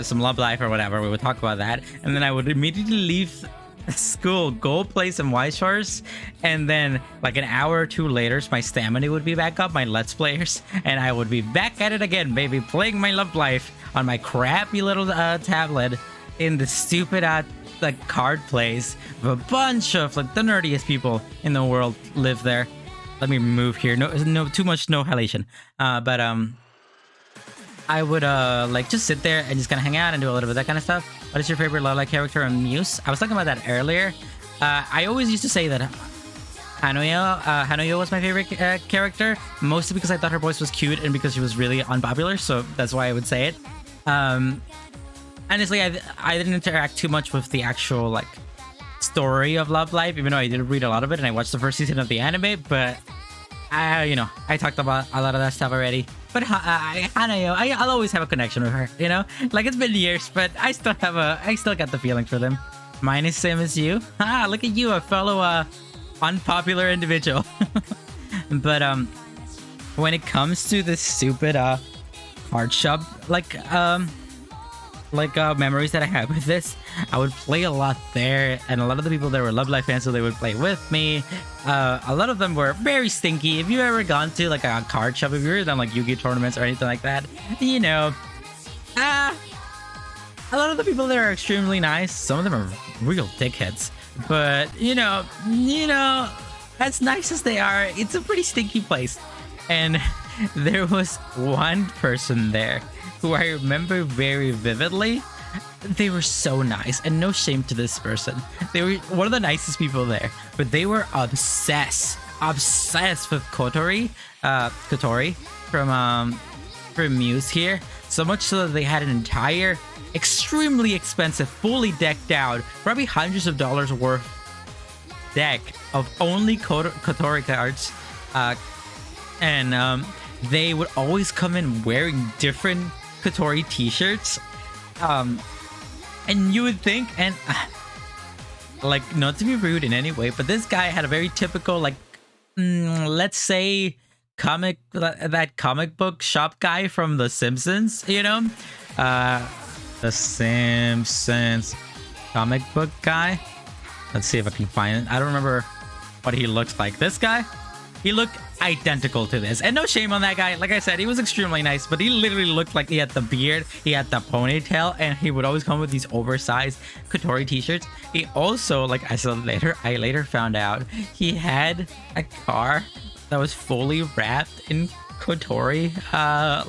some Love Live or whatever. We would talk about that. And then I would immediately leave school, go play some Wise Charge, and then like an hour or two later my stamina would be back up, my Let's Players, and I would be back at it again, baby, playing my Love Life on my crappy little tablet in the stupid like card plays with a bunch of like the nerdiest people in the world live there. Let me move here. No too much no halation. But I would like just sit there and just kind of hang out and do a little bit of that kind of stuff. What is your favorite Love Live character and Muse? I was talking about that earlier. I always used to say that Hanoyo was my favorite character, mostly because I thought her voice was cute and because she was really unpopular, so that's why I would say it. Honestly, I didn't interact too much with the actual like story of Love Live, even though I did read a lot of it and I watched the first season of the anime, but I talked about a lot of that stuff already. But Hanayo, I'll always have a connection with her, you know? Like, it's been years, but I still got the feeling for them. Mine is same as you. Ah, look at you, a fellow unpopular individual. But when it comes to this stupid card shop memories that I have with this, I would play a lot there, and a lot of the people there were Love Live fans, so they would play with me. A lot of them were very stinky. If you've ever gone to like a card shop, if you've ever done like Yu-Gi-Oh tournaments or anything like that, you know, a lot of the people there are extremely nice. Some of them are real dickheads, but you know, as nice as they are, it's a pretty stinky place. And there was one person there who I remember very vividly. They were so nice, and no shame to this person. They were one of the nicest people there, but they were obsessed with Kotori from Muse here. So much so that they had an entire, extremely expensive, fully decked out, probably hundreds of dollars worth deck of only Kotori cards. And they would always come in wearing different Kotori t-shirts. And you would think, and like, not to be rude in any way, but this guy had a very typical, like, let's say, that comic book shop guy from The Simpsons, you know? The Simpsons comic book guy. Let's see if I can find it. I don't remember what he looked like. This guy? He looked identical to this. And no shame on that guy. Like I said, he was extremely nice, but he literally looked like he had the beard, he had the ponytail, and he would always come with these oversized Kotori t-shirts. He also, like I said later, I later found out he had a car that was fully wrapped in Kotori,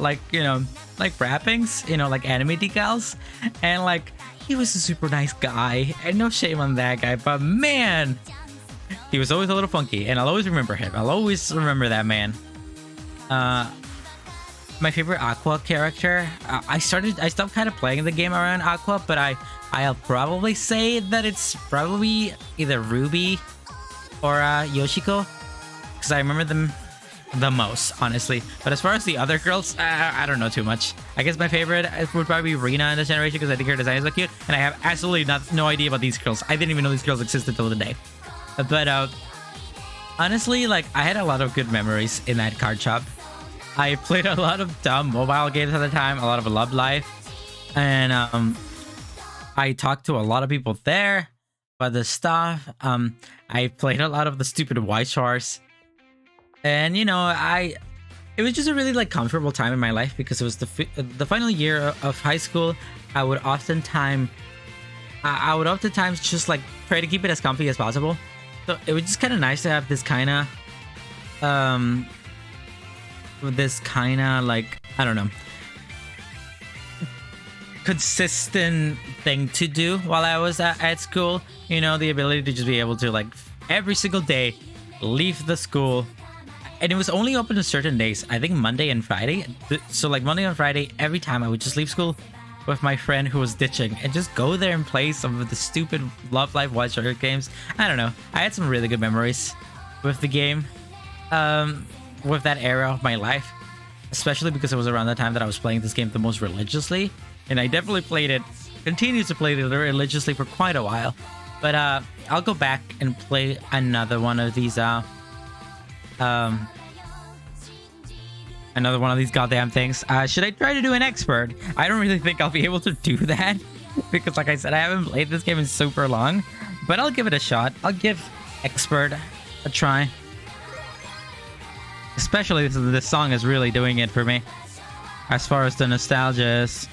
like, you know, like wrappings, you know, like anime decals. And like, he was a super nice guy, and no shame on that guy, but man, he was always a little funky, and I'll always remember him. I'll always remember that man. My favorite Aqua character. I stopped kind of playing the game around Aqua, but I'll probably say that it's probably either Ruby or Yoshiko, because I remember them the most, honestly. But as far as the other girls, I don't know too much. I guess my favorite would probably be Rina in this generation, because I think her design is so cute, and I have absolutely no idea about these girls. I didn't even know these girls existed till today. But honestly, like, I had a lot of good memories in that card shop. I played a lot of dumb mobile games at the time, a lot of Love Live, and I talked to a lot of people there about the stuff. I played a lot of the stupid White Stars, and you know, it was just a really like comfortable time in my life, because it was the final year of high school. I would oftentimes just like try to keep it as comfy as possible. So it was just kind of nice to have this kind of like, I don't know, consistent thing to do while I was at school. You know, the ability to just be able to, like, every single day leave the school, and it was only open on certain days. I think Monday and Friday. So like Monday and Friday, every time I would just leave school with my friend who was ditching and just go there and play some of the stupid Love Live White Sugar games. I don't know. I had some really good memories with the game, with that era of my life, especially because it was around the time that I was playing this game the most religiously, and I definitely continued to play it religiously for quite a while. But I'll go back and play another one of these another one of these goddamn things. Should I try to do an expert? I don't really think I'll be able to do that, because like I said, I haven't played this game in super long, but I'll give it a shot. I'll give expert a try, especially this song is really doing it for me as far as the nostalgia is.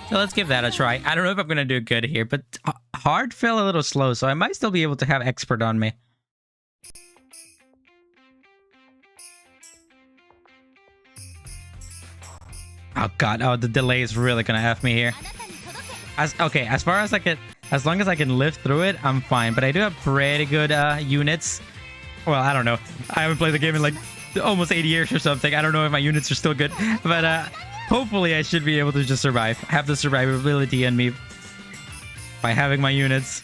So let's give that a try. I don't know if I'm gonna do good here, but hard fell a little slow, so I might still be able to have expert on me. Oh god, oh, the delay is really gonna F me here. As far as as long as I can live through it, I'm fine. But I do have pretty good units. Well, I don't know. I haven't played the game in like almost 80 years or something. I don't know if my units are still good. But hopefully I should be able to just survive. Have the survivability in me by having my units.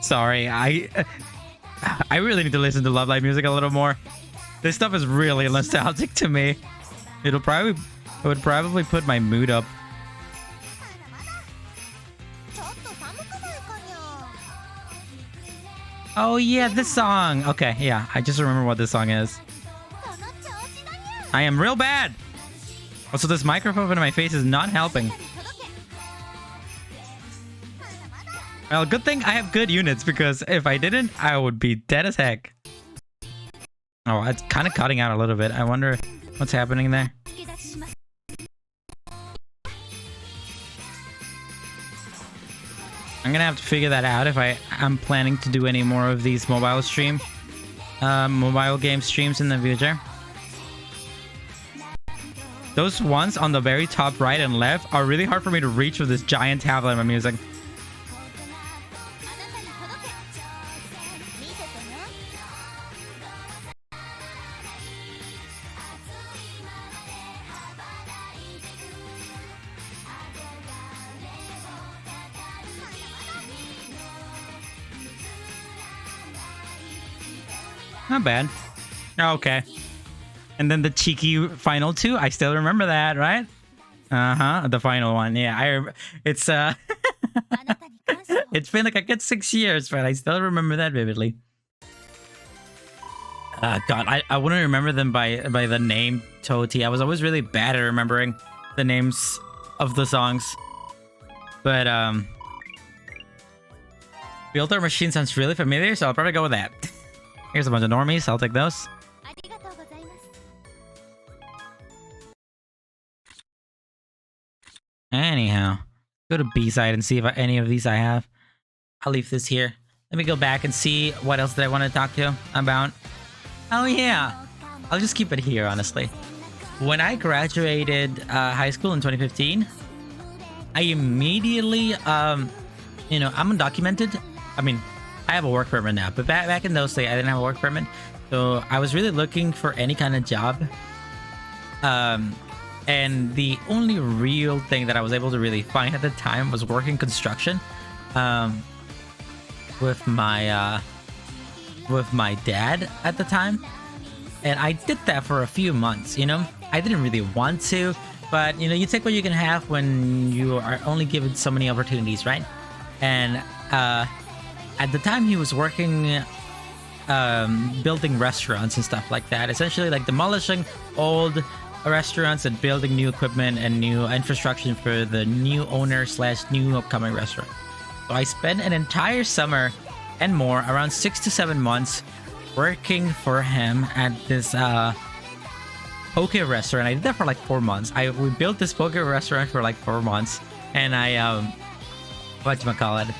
Sorry, I really need to listen to Love Live music a little more. This stuff is really nostalgic to me. It would probably put my mood up. Oh yeah, this song. Okay, yeah, I just remember what this song is. I am real bad. Also, this microphone in my face is not helping. Well, good thing I have good units, because if I didn't, I would be dead as heck. Oh, it's kind of cutting out a little bit. I wonder what's happening there. I'm gonna have to figure that out if I'm planning to do any more of these mobile game streams in the future. Those ones on the very top right and left are really hard for me to reach with this giant tablet I'm using. Not bad. Okay. And then the cheeky final two. I still remember that, right? The final one. Yeah, it's it's been like a good 6 years, but I still remember that vividly. God, I wouldn't remember them by the name Toti. I was always really bad at remembering the names of the songs. But Builder Machine sounds really familiar, so I'll probably go with that. Here's a bunch of normies. I'll take those. Anyhow, go to B-side and see if any of these I have. I'll leave this here. Let me go back and see what else did I want to talk to about. Oh yeah, I'll just keep it here, honestly. When I graduated high school in 2015, I immediately, you know, I'm undocumented. I mean, I have a work permit now, but back in those days, I didn't have a work permit. So I was really looking for any kind of job. And the only real thing that I was able to really find at the time was working construction with my dad at the time. And I did that for a few months, you know. I didn't really want to, but, you know, you take what you can have when you are only given so many opportunities, right? And at the time, he was working building restaurants and stuff like that. Essentially, like demolishing old restaurants and building new equipment and new infrastructure for the new owner / new upcoming restaurant. So I spent an entire summer and more, around 6 to 7 months, working for him at this poke restaurant. I did that for like 4 months. We built this poke restaurant for like 4 months, and I whatchamacallit,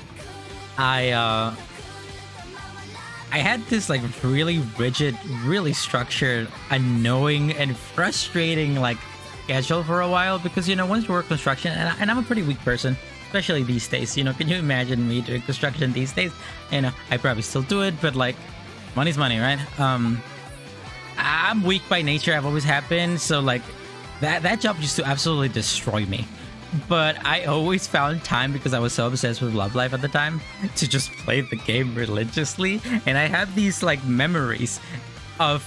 I had this like really rigid, really structured, annoying and frustrating like schedule for a while, because, you know, once you work construction, and I'm a pretty weak person, especially these days, you know, can you imagine me doing construction these days? You know, I probably still do it, but like, money's money, right? I'm weak by nature. I've always have been. So like that job used to absolutely destroy me. But I always found time, because I was so obsessed with Love Live at the time, to just play the game religiously. And I have these like memories of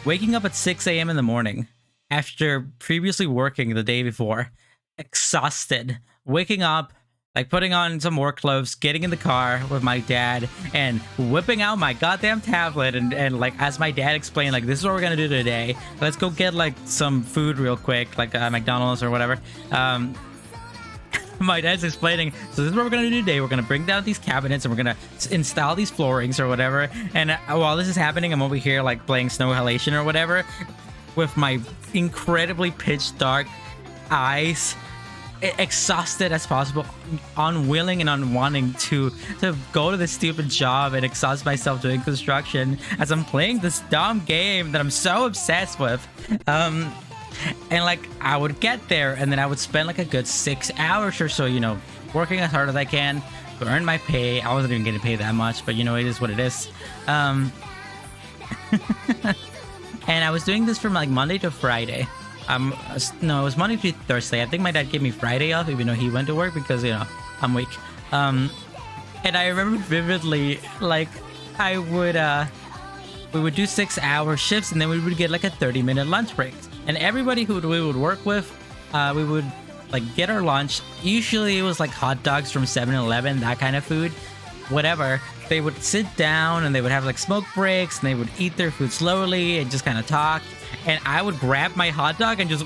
waking up at 6 a.m. in the morning after previously working the day before, exhausted, waking up, like putting on some work clothes, getting in the car with my dad and whipping out my goddamn tablet and like, as my dad explained, like, this is what we're gonna do today. Let's go get like some food real quick, like McDonald's or whatever. My dad's explaining, so this is what we're gonna do today. We're gonna bring down these cabinets and we're gonna install these floorings or whatever. And while this is happening, I'm over here like playing Snow Halation or whatever with my incredibly pitch dark eyes, exhausted as possible, unwilling and unwanting to go to this stupid job and exhaust myself doing construction as I'm playing this dumb game that I'm so obsessed with. And like, I would get there and then I would spend like a good 6 hours or so, you know, working as hard as I can to earn my pay. I wasn't even getting paid that much, but you know, it is what it is. And I was doing this from like Monday to Friday. No, it was Monday to Thursday. I think my dad gave me Friday off, even though he went to work, because, you know, I'm weak. And I remember vividly, like, we would do 6-hour shifts, and then we would get like a 30-minute lunch break. And everybody who we would work with, we would like get our lunch. Usually it was like hot dogs from 7-Eleven, that kind of food, whatever. They would sit down and they would have like smoke breaks, and they would eat their food slowly and just kind of talk. And I would grab my hot dog and just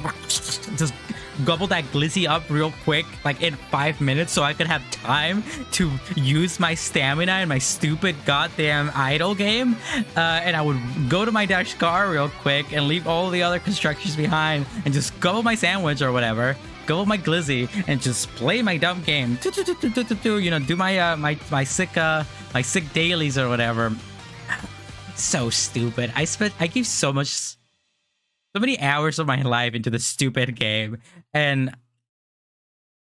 gobble that glizzy up real quick, like in 5 minutes, so I could have time to use my stamina in my stupid goddamn idle game. And I would go to my dash car real quick and leave all the other constructions behind and just gobble my sandwich or whatever, gobble my glizzy, and just play my dumb game. You know, do my my sick dailies or whatever. So stupid. I gave so many hours of my life into this stupid game, and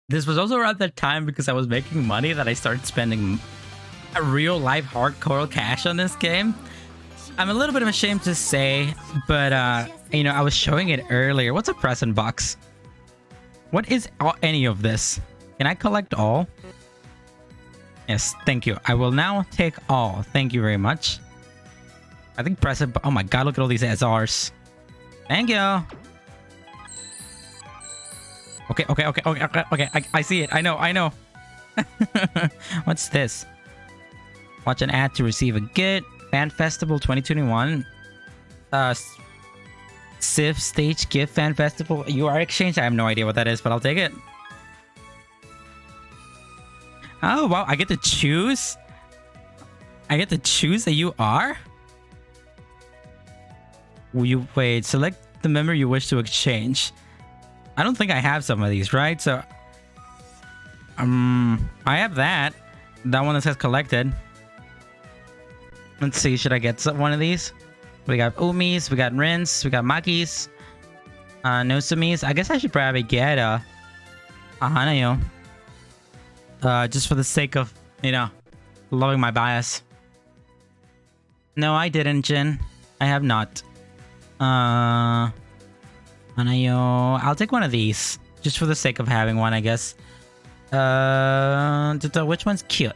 this was also around that time because I was making money that I started spending a real life hardcore cash on this game. I'm a little bit ashamed to say, but you know, I was showing it earlier. What's a present box? What is any of this? Can I collect all? Yes, thank you. I will now take all. Thank you very much. I think present. Oh my god, look at all these SRs. Thank you. Okay. I see it. I know. What's this? Watch an ad to receive a gift. Fan Festival 2021. Sif Stage Gift Fan Festival. UR Exchange. I have no idea what that is, but I'll take it. Oh wow! I get to choose. I get to choose a UR. Will you wait? Select the member you wish to exchange. I don't think I have some of these, right? So, I have that. That one that says collected. Let's see. Should I get one of these? We got Umis, we got Rinse, we got Makis, Nosumis. I guess I should probably get Hanayo. Just for the sake of, you know, loving my bias. No, I didn't, Jin. I have not. Hanayo. I'll take one of these. Just for the sake of having one, I guess. Which one's cute?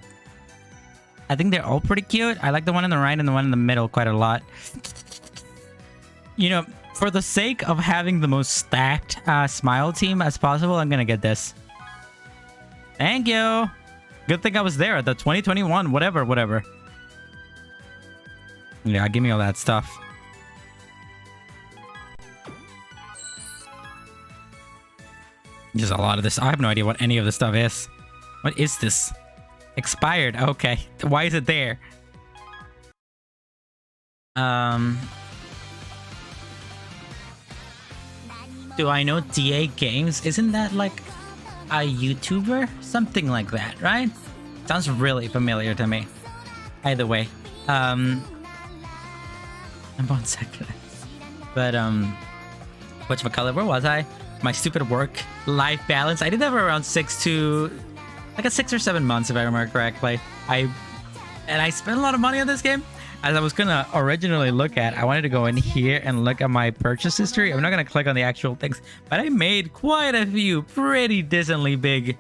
I think they're all pretty cute. I like the one on the right and the one in the middle quite a lot. You know, for the sake of having the most stacked smile team as possible, I'm gonna get this. Thank you. Good thing I was there at the 2021 whatever. Yeah, give me all that stuff. Just a lot of this. I have no idea what any of this stuff is. What is this? Expired. Okay. Why is it there? Do I know DA Games? Isn't that like a YouTuber? Something like that, right? Sounds really familiar to me. Either way. I'm on second. But whatchamacallit, where was I? My stupid work-life balance. I did that for around 6 or 7 months, if I remember correctly. I spent a lot of money on this game. As I was gonna originally look at, I wanted to go in here and look at my purchase history. I'm not gonna click on the actual things, but I made quite a few pretty decently big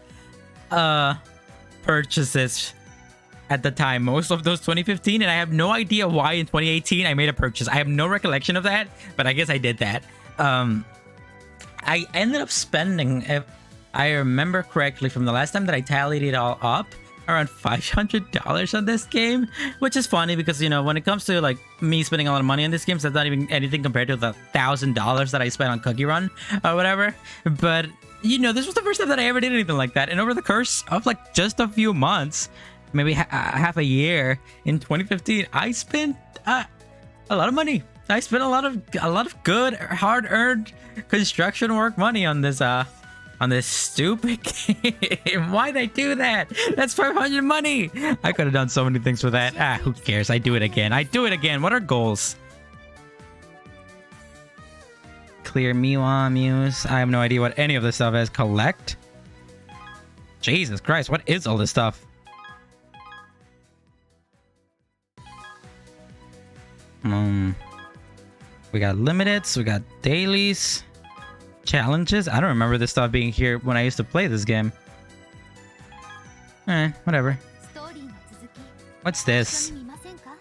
purchases at the time. Most of those 2015, and I have no idea why in 2018 I made a purchase. I have no recollection of that, but I guess I did that. I ended up spending, if I remember correctly from the last time that I tallied it all up, around $500 on this game, which is funny because, you know, when it comes to like me spending a lot of money on this game, so that's not even anything compared to the $1,000 that I spent on Cookie Run or whatever. But, you know, this was the first time that I ever did anything like that. And over the course of like just a few months, maybe half a year in 2015, I spent a lot of money. I spent a lot of good, hard-earned construction work money on this stupid game. Why'd I do that? That's 500 money. I could have done so many things with that. Who cares? I do it again. What are goals? Clear Miwa Muse. I have no idea what any of this stuff is. Collect. Jesus Christ, what is all this stuff? We got limiteds, we got dailies, challenges. I don't remember this stuff being here when I used to play this game. Whatever. What's this?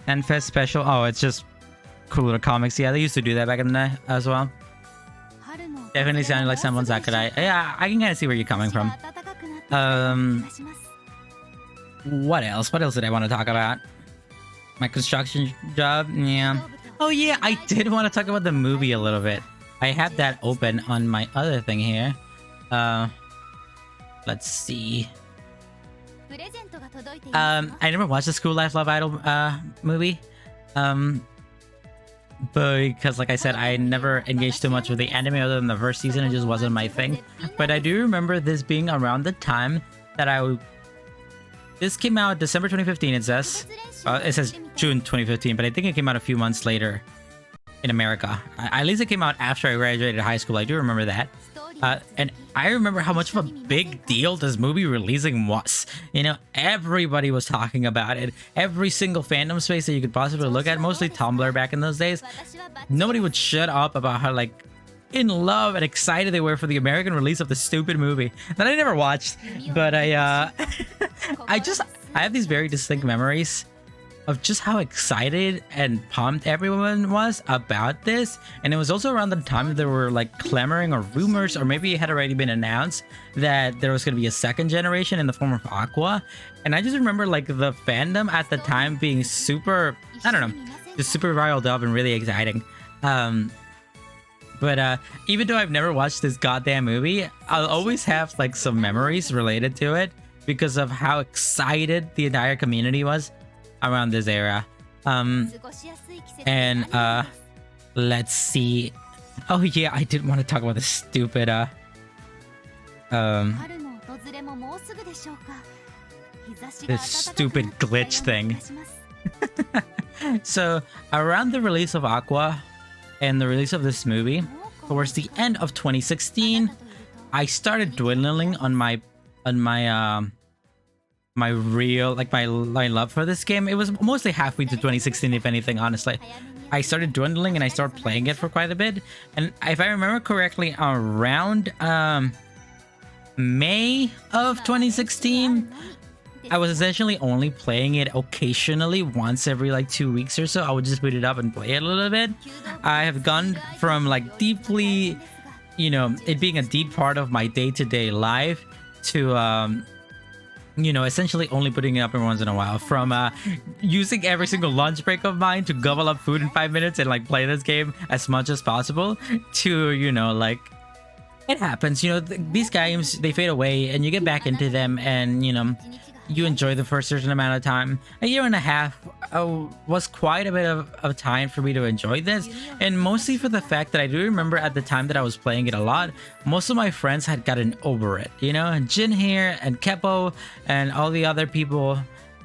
Enfest special. Oh, it's just cool little comics. Yeah, they used to do that back in the day as well. Definitely sounded like someone's Zakurai. Yeah, I can kind of see where you're coming from. What else? What else did I want to talk about? My construction job? Yeah. Oh yeah, I did want to talk about the movie a little bit. I have that open on my other thing here. Uh, let's see. I never watched the School Life Love Idol movie. But because, like I said, I never engaged too much with the anime other than the first season. It just wasn't my thing. But I do remember this being around the time that this came out December 2015, it says. It says June 2015, but I think it came out a few months later in America. At least it came out after I graduated high school. I do remember that. And I remember how much of a big deal this movie releasing was. You know, everybody was talking about it. Every single fandom space that you could possibly look at, mostly Tumblr back in those days, nobody would shut up about how, like, in love and excited they were for the American release of the stupid movie that I never watched. But I have these very distinct memories of just how excited and pumped everyone was about this. And it was also around the time that there were like clamoring or rumors, or maybe it had already been announced that there was going to be a second generation in the form of Aqua. And I just remember like the fandom at the time being super, I don't know, just super riled up and really exciting. But even though I've never watched this goddamn movie, I'll always have like some memories related to it because of how excited the entire community was around this era. Let's see. Oh yeah, I did want to talk about the stupid this stupid glitch thing. So around the release of Aqua and the release of this movie, towards the end of 2016, I started dwindling on my real, like my love for this game. It was mostly halfway to 2016, if anything, honestly. I started dwindling and I started playing it for quite a bit. And if I remember correctly, around May of 2016, I was essentially only playing it occasionally, once every like 2 weeks or so. I would just boot it up and play it a little bit. I have gone from like deeply, you know, it being a deep part of my day-to-day life to you know, essentially only putting it up every once in a while. From using every single lunch break of mine to gobble up food in 5 minutes and like play this game as much as possible, to, you know, like, it happens, you know, these games, they fade away and you get back into them and, you know, you enjoy the first certain amount of time. A year and a half was quite a bit of time for me to enjoy this, and mostly for the fact that I do remember at the time that I was playing it a lot, most of my friends had gotten over it, you know, and Jin here and Keppo and all the other people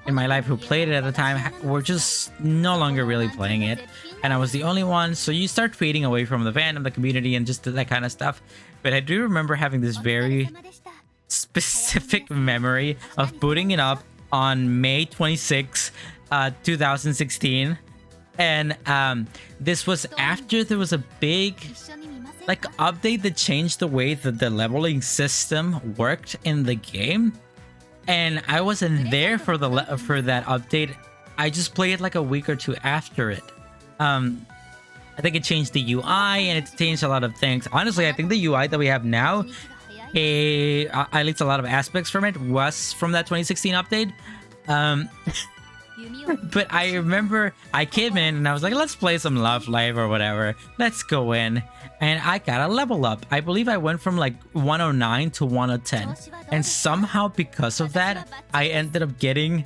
in my life who played it at the time were just no longer really playing it, and I was the only one. So you start fading away from the fandom, the community, and just that kind of stuff. But I do remember having this very specific memory of booting it up on May 26, 2016, and this was after there was a big like update that changed the way that the leveling system worked in the game, and I wasn't there for that update. I just played it like a week or two after it. I think it changed the UI and it changed a lot of things. Honestly, I think the UI that we have now, at least a lot of aspects from it, was from that 2016 update. But I remember I came in and I was like, let's play some Love Live or whatever. Let's go in. And I got a level up. I believe I went from like 109 to 110. And somehow because of that, I ended up getting...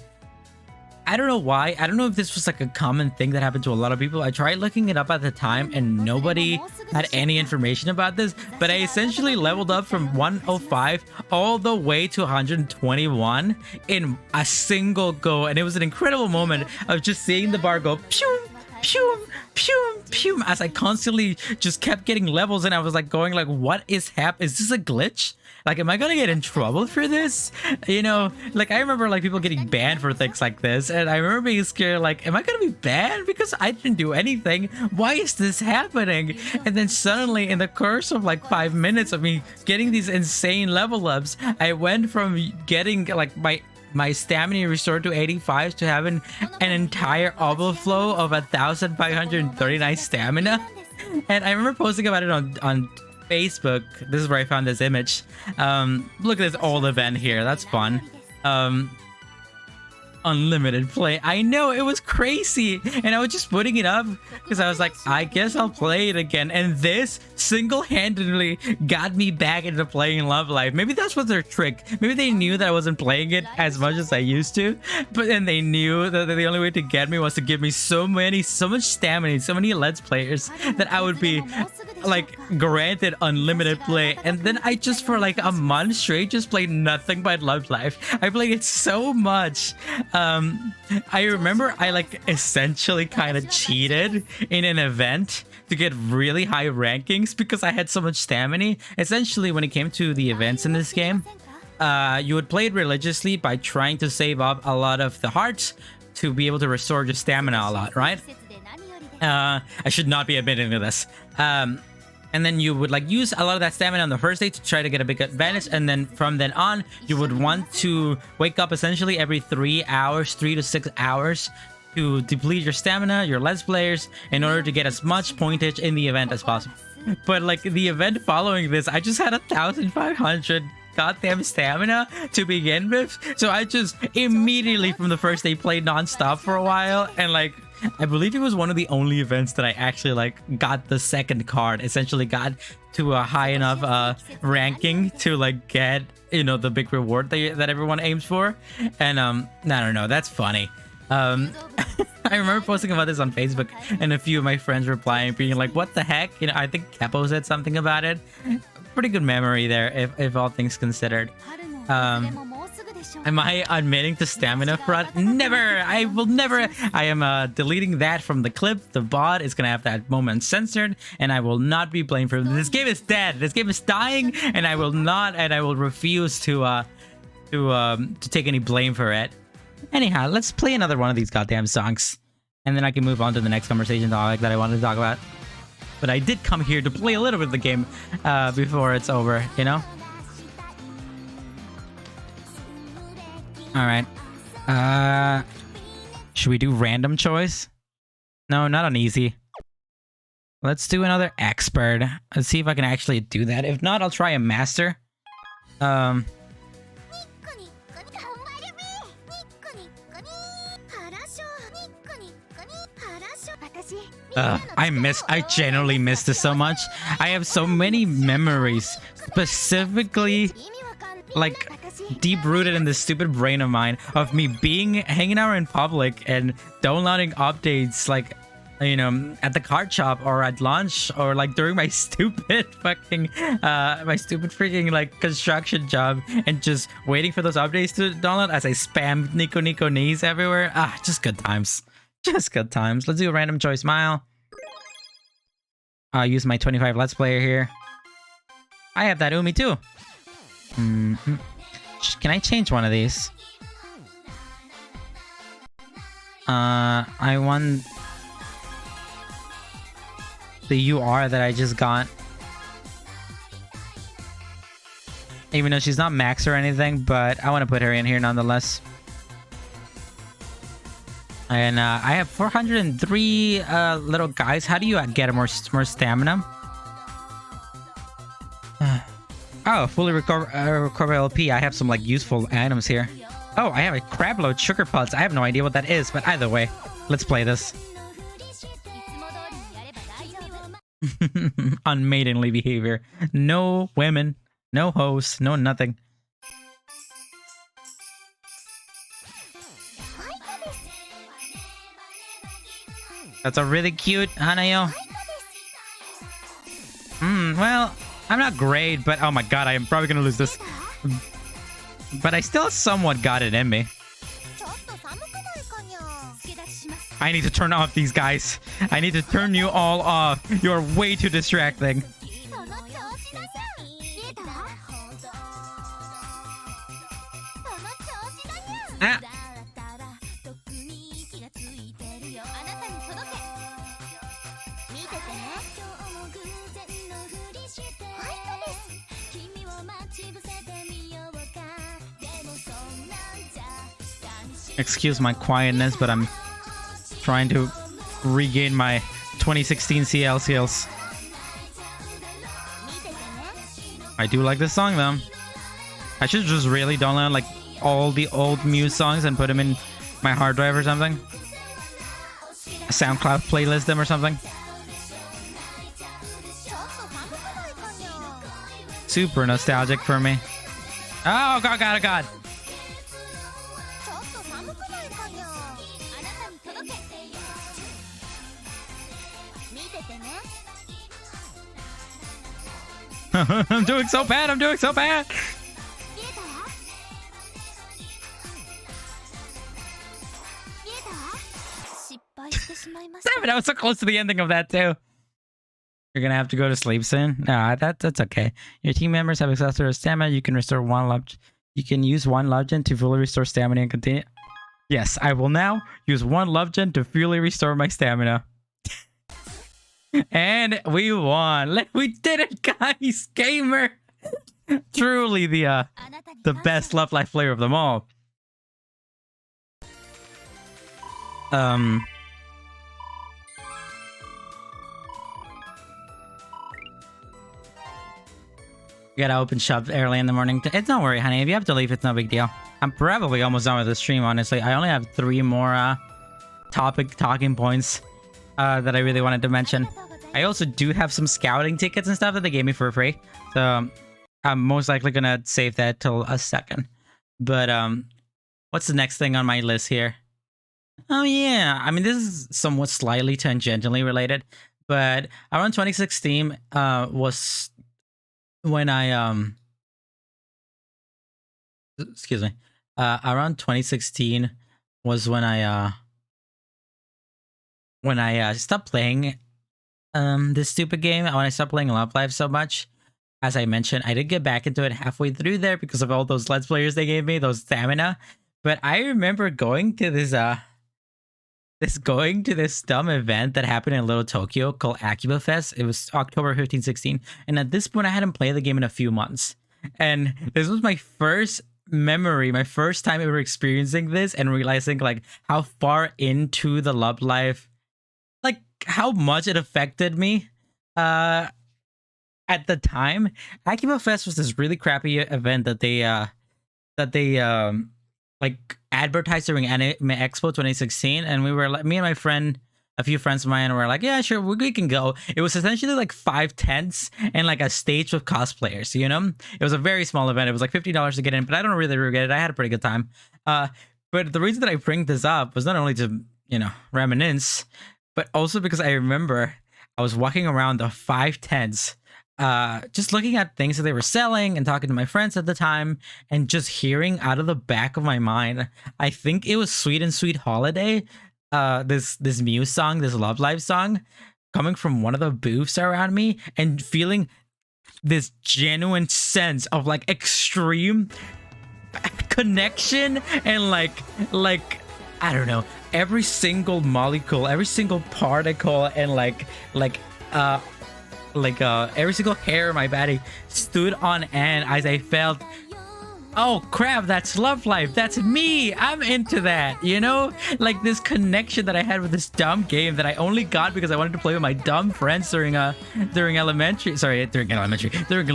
I don't know why. I don't know if this was like a common thing that happened to a lot of people. I tried looking it up at the time and nobody had any information about this, but I essentially leveled up from 105 all the way to 121 in a single go. And it was an incredible moment of just seeing the bar go pew, pew, pew, pew, as I constantly just kept getting levels, and I was like going like, what is happening? Is this a glitch? Like, am I gonna get in trouble for this? You know, like I remember like people getting banned for things like this, and I remember being scared, like, am I gonna be banned because I didn't do anything? Why is this happening? And then suddenly in the course of like 5 minutes of me getting these insane level ups, I went from getting like my stamina restored to 85 to having an entire overflow of 1,539 stamina. And I remember posting about it on Facebook. This is where I found this image. Look at this old event here. That's fun. Unlimited play. I know, it was crazy. And I was just putting it up because I was like, I guess I'll play it again. And this single-handedly got me back into playing Love Live. Maybe that's what their trick. Maybe they knew that I wasn't playing it as much as I used to, but then they knew that the only way to get me was to give me so much stamina, so many Let's Players that I would be like granted unlimited play. And then I just for like a month straight just played nothing but Love Live. I played it so much. I remember I like essentially kind of cheated in an event to get really high rankings because I had so much stamina. Essentially, when it came to the events in this game, you would play it religiously by trying to save up a lot of the hearts to be able to restore your stamina a lot, right? I should not be admitting to this. And then you would like use a lot of that stamina on the first day to try to get a big advantage, and then from then on you would want to wake up essentially every 3 hours, 3 to 6 hours, to deplete your stamina, your Let's Players, in order to get as much pointage in the event as possible. But like the event following this, I just had 1,500 goddamn stamina to begin with, so I just immediately from the first day played non-stop for a while, and like I believe it was one of the only events that I actually like got the second card, essentially got to a high enough ranking to like get, you know, the big reward that everyone aims for. And I don't know, that's funny. I remember posting about this on Facebook and a few of my friends replying being like, what the heck, you know, I think Kepo said something about it. Pretty good memory there if all things considered. Am I admitting to stamina front? Never! I will never! I am deleting that from the clip. The bot is gonna have that moment censored, and I will not be blamed for it. This game is dead. This game is dying, and I will not, and I will refuse to take any blame for it. Anyhow, let's play another one of these goddamn songs, and then I can move on to the next conversation topic that I wanted to talk about. But I did come here to play a little bit of the game before it's over, you know? Alright. Should we do random choice? No, not on easy. Let's do another expert. Let's see if I can actually do that. If not, I'll try a master. I genuinely miss this so much. I have so many memories, specifically like deep-rooted in this stupid brain of mine, of me hanging out in public and downloading updates, like, you know, at the card shop or at lunch or like during my stupid fucking freaking like construction job, and just waiting for those updates to download as I spam Nico Nico knees everywhere. Just good times. Just good times. Let's do a random choice smile. I'll use my 25 Let's Player here. I have that Umi too. Can I change one of these? I want the UR that I just got. Even though she's not max or anything, but I want to put her in here nonetheless. And I have 403 little guys. How do you get more stamina? Oh, fully recover LP. I have some like useful items here. Oh, I have a crab load sugar pods. I have no idea what that is, but either way, let's play this. Unmaidenly behavior. No women, no hosts, no nothing. That's a really cute Hanayo. Well, I'm not great, but oh my god, I am probably gonna lose this. But I still somewhat got it in me. I need to turn off these guys. I need to turn you all off. You're way too distracting. Ah. Excuse my quietness, but I'm trying to regain my 2016 CL skills. I do like this song though. I should just really download like all the old Muse songs and put them in my hard drive or something. A SoundCloud playlist them or something. super nostalgic for me. Oh god, god, god. I'm doing so bad. I'm doing so bad. Damn it, I was so close to the ending of that too. You're gonna have to go to sleep soon. Nah, that's okay. Your team members have access to their stamina. You can restore one love. You can use one love gen to fully restore stamina and continue. Yes, I will now use one love gen to fully restore my stamina. And we won. We did it, guys. Gamer. Truly the best Love Live player of them all. You gotta open shop early in the morning. It's don't worry, honey. If you have to leave, it's no big deal. I'm probably almost done with the stream, honestly. I only have 3 more talking points that I really wanted to mention. I also do have some scouting tickets and stuff that they gave me for free. So I'm most likely gonna save that till a second. But what's the next thing on my list here? Oh yeah, I mean this is somewhat slightly tangentially related, but around 2016 was when I excuse me, around 2016 was when I stopped playing this stupid game. When I stopped playing Love Live so much. As I mentioned, I did get back into it halfway through there because of all those Let's Players they gave me, those stamina. But I remember going to this dumb event that happened in Little Tokyo called Akiba Fest. It was October 15, 16. And at this point, I hadn't played the game in a few months. And this was my first memory, my first time ever experiencing this and realizing like how far into the Love Live, like how much it affected me. At the time, Akiba Fest was this really crappy event that they like advertised during Anime Expo 2016, and we were like, me and my friend, a few friends of mine were like, yeah, sure, we can go. It was essentially like 5 tents and like a stage with cosplayers, you know? It was a very small event. It was like $50 to get in, but I don't really regret it. I had a pretty good time. But the reason that I bring this up was not only to, you know, reminisce, but also because I remember I was walking around the 5 tents, just looking at things that they were selling and talking to my friends at the time, and just hearing out of the back of my mind, I think it was Sweet and Sweet Holiday, this Muse song, this Love Live song, coming from one of the booths around me, and feeling this genuine sense of like extreme connection and like I don't know, every single molecule, every single particle, and every single hair in my body stood on end as I felt, oh crap, that's Love Live, that's me, I'm into that, you know? Like this connection that I had with this dumb game that I only got because I wanted to play with my dumb friends during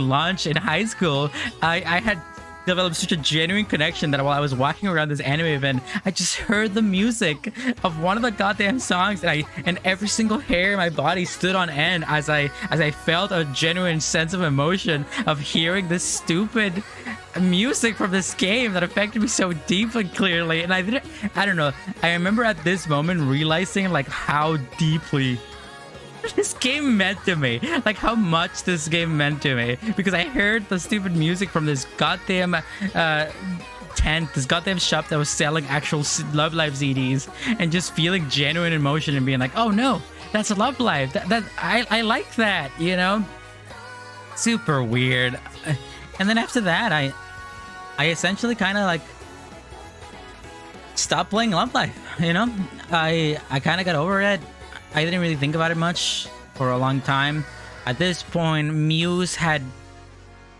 lunch in high school. I had developed such a genuine connection that while I was walking around this anime event, I just heard the music of one of the goddamn songs, and every single hair in my body stood on end as I felt a genuine sense of emotion of hearing this stupid music from this game that affected me so deeply, clearly. And I don't know, I remember at this moment realizing like how deeply this game meant to me, like how much this game meant to me, because I heard the stupid music from this goddamn tent, this goddamn shop that was selling actual Love Live CDs, and just feeling genuine emotion and being like, oh no, that's a Love Live, that I like that, you know? Super weird. And then after that, I essentially kind of like stopped playing Love Live, you know? I kind of got over it. I didn't really think about it much for a long time. At this point, Muse had,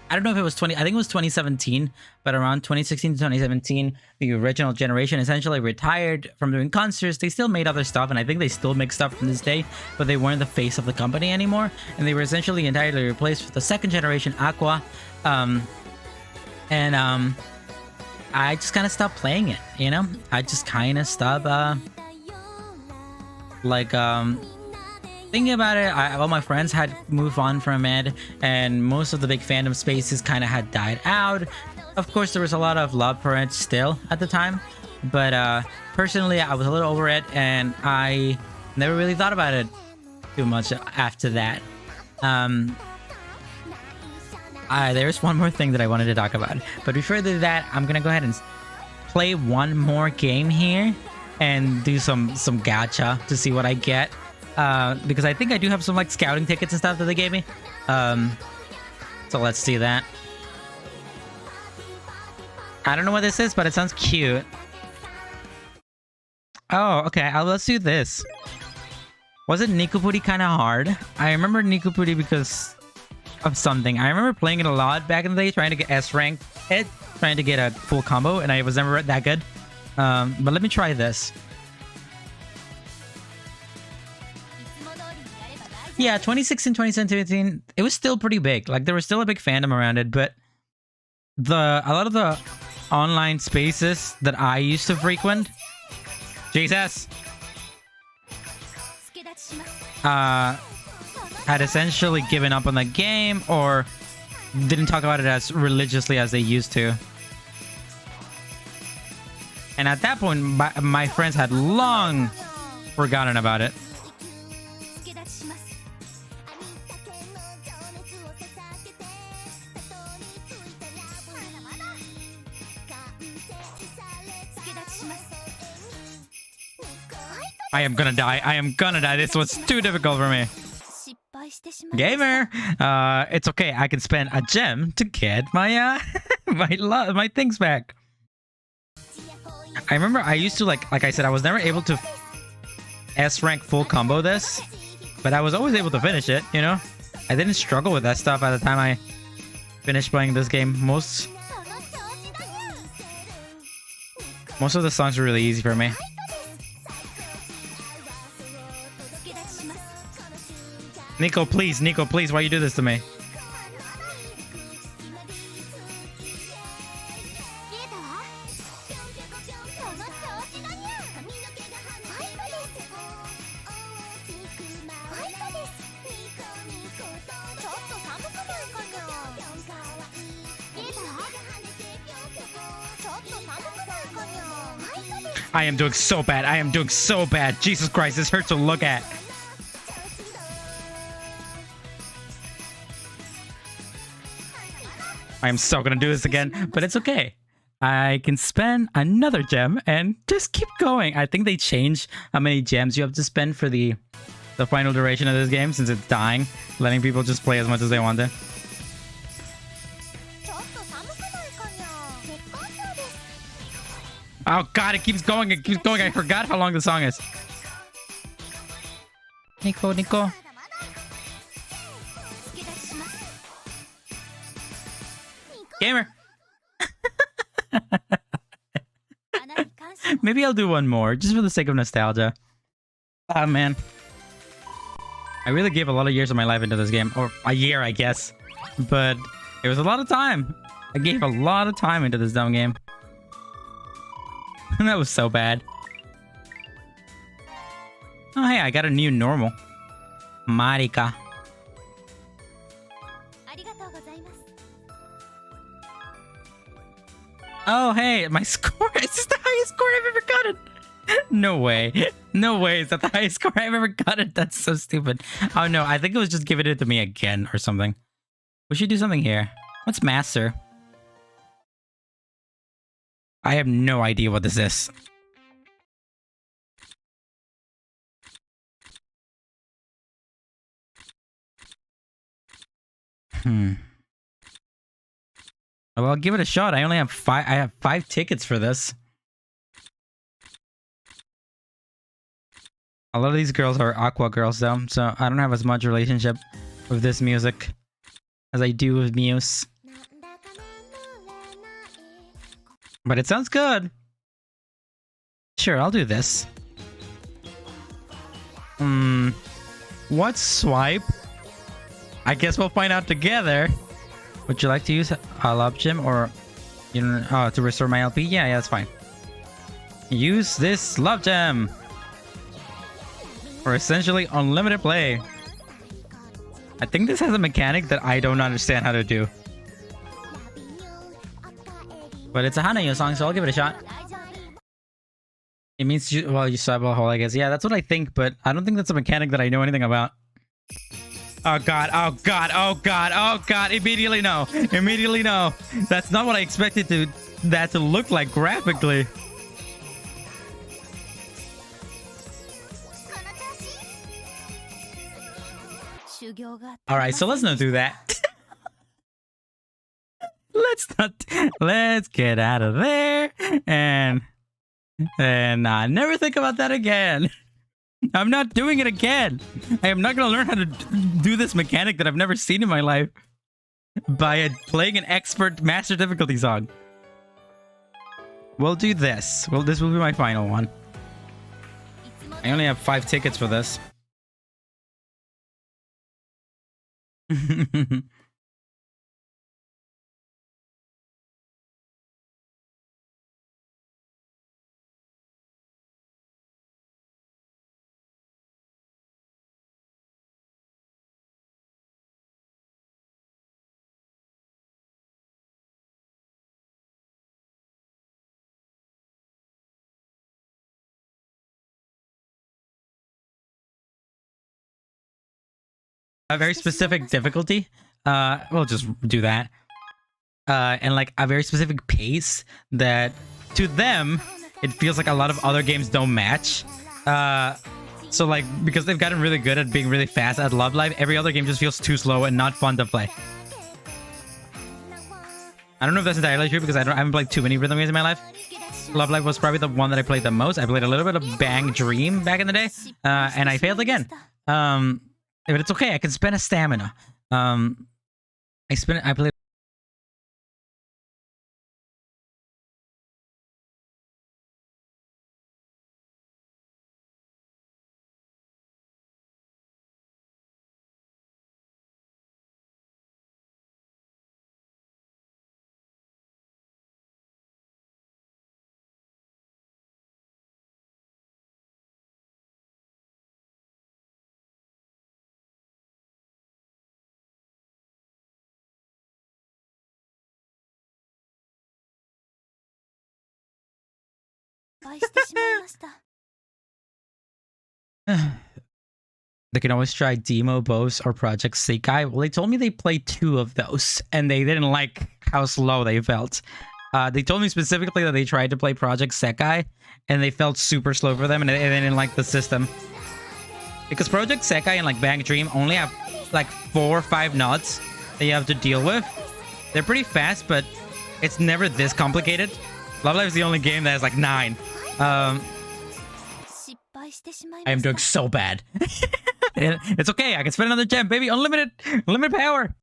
I don't know if it was I think it was 2017, but around 2016 to 2017, the original generation essentially retired from doing concerts. They still made other stuff, and I think they still make stuff from this day, but they weren't the face of the company anymore, and they were essentially entirely replaced with the second generation Aqua. I just kind of stopped playing it, you know? I just kind of stopped, thinking about it, all my friends had moved on from it, and most of the big fandom spaces kind of had died out. Of course, there was a lot of love for it still at the time, but personally, I was a little over it, and I never really thought about it too much after that. There's one more thing that I wanted to talk about, but before that, I'm gonna go ahead and play one more game here and do some gacha to see what I get. Because I think I do have some like scouting tickets and stuff that they gave me. So let's do that. I don't know what this is, but it sounds cute. Oh, okay. Let's do this. Wasn't Nikopuri kind of hard? I remember Nikopuri because of something. I remember playing it a lot back in the day, trying to get S rank hit, trying to get a full combo, and I was never that good. But let me try this. Yeah, 2016, 2017, it was still pretty big. Like, there was still a big fandom around it, but a lot of the online spaces that I used to frequent, Jesus, had essentially given up on the game or didn't talk about it as religiously as they used to. And at that point, my friends had long forgotten about it. I am gonna die. I am gonna die. This was too difficult for me. Gamer! It's okay. I can spend a gem to get my my things back. I remember I used to like I said, I was never able to S rank full combo this, but I was always able to finish it, you know? I didn't struggle with that stuff at the time I finished playing this game. Most of the songs were really easy for me. Nico, please, why you do this to me? I am doing so bad. I am doing so bad. Jesus Christ, this hurts to look at. I am so gonna do this again, but it's okay. I can spend another gem and just keep going. I think they changed how many gems you have to spend for the final duration of this game, since it's dying, letting people just play as much as they want to. Oh god, it keeps going, it keeps going. I forgot how long the song is. Nico. Gamer! Maybe I'll do one more, just for the sake of nostalgia. Ah, man. I really gave a lot of years of my life into this game. Or a year, I guess. But it was a lot of time. I gave a lot of time into this dumb game. That was so bad. Oh, hey, I got a new normal. Marika. Oh, hey, my score. Is this the highest score I've ever gotten? No way. No way is that the highest score I've ever gotten. That's so stupid. Oh, no, I think it was just giving it to me again or something. We should do something here. What's master? I have no idea what this is. Well, I'll give it a shot. I only have five. I have 5 tickets for this. A lot of these girls are Aqua girls, though, so I don't have as much relationship with this music as I do with Muse. But it sounds good. Sure, I'll do this. What swipe? I guess we'll find out together. Would you like to use a love gem or to restore my LP? Yeah, that's fine. Use this love gem. for essentially unlimited play. I think this has a mechanic that I don't understand how to do. But it's a Hanayo song, so I'll give it a shot. It means you, well, you swipe a hole, I guess. Yeah, that's what I think, but I don't think that's a mechanic that I know anything about. Oh god, oh god, oh god, oh god, immediately no. Immediately no. That's not what I expected that to look like graphically. Alright, so let's not do that. Let's get out of there and never think about that again. I'm not doing it again. I am not going to learn how to do this mechanic that I've never seen in my life by playing an expert master difficulty song. We'll do this. Well, this will be my final one. I only have 5 tickets for this. A very specific difficulty. We'll just do that. And like a very specific pace that to them it feels like a lot of other games don't match. So like because they've gotten really good at being really fast at Love Live, every other game just feels too slow and not fun to play. I don't know if that's entirely true because I haven't played too many rhythm games in my life. Love Live was probably the one that I played the most. I played a little bit of Bang Dream back in the day, and I failed again. But it's okay. I can spend a stamina. I played. They can always try Demo, Bose, or Project Sekai. Well, they told me they played 2 of those, and they didn't like how slow they felt. They told me specifically that they tried to play Project Sekai, and they felt super slow for them, and they didn't like the system. Because Project Sekai and like Bang Dream only have like 4 or 5 notes that you have to deal with. They're pretty fast, but it's never this complicated. Love Live is the only game that has like 9. I am doing so bad. It's okay. I can spend another gem, baby. Unlimited power.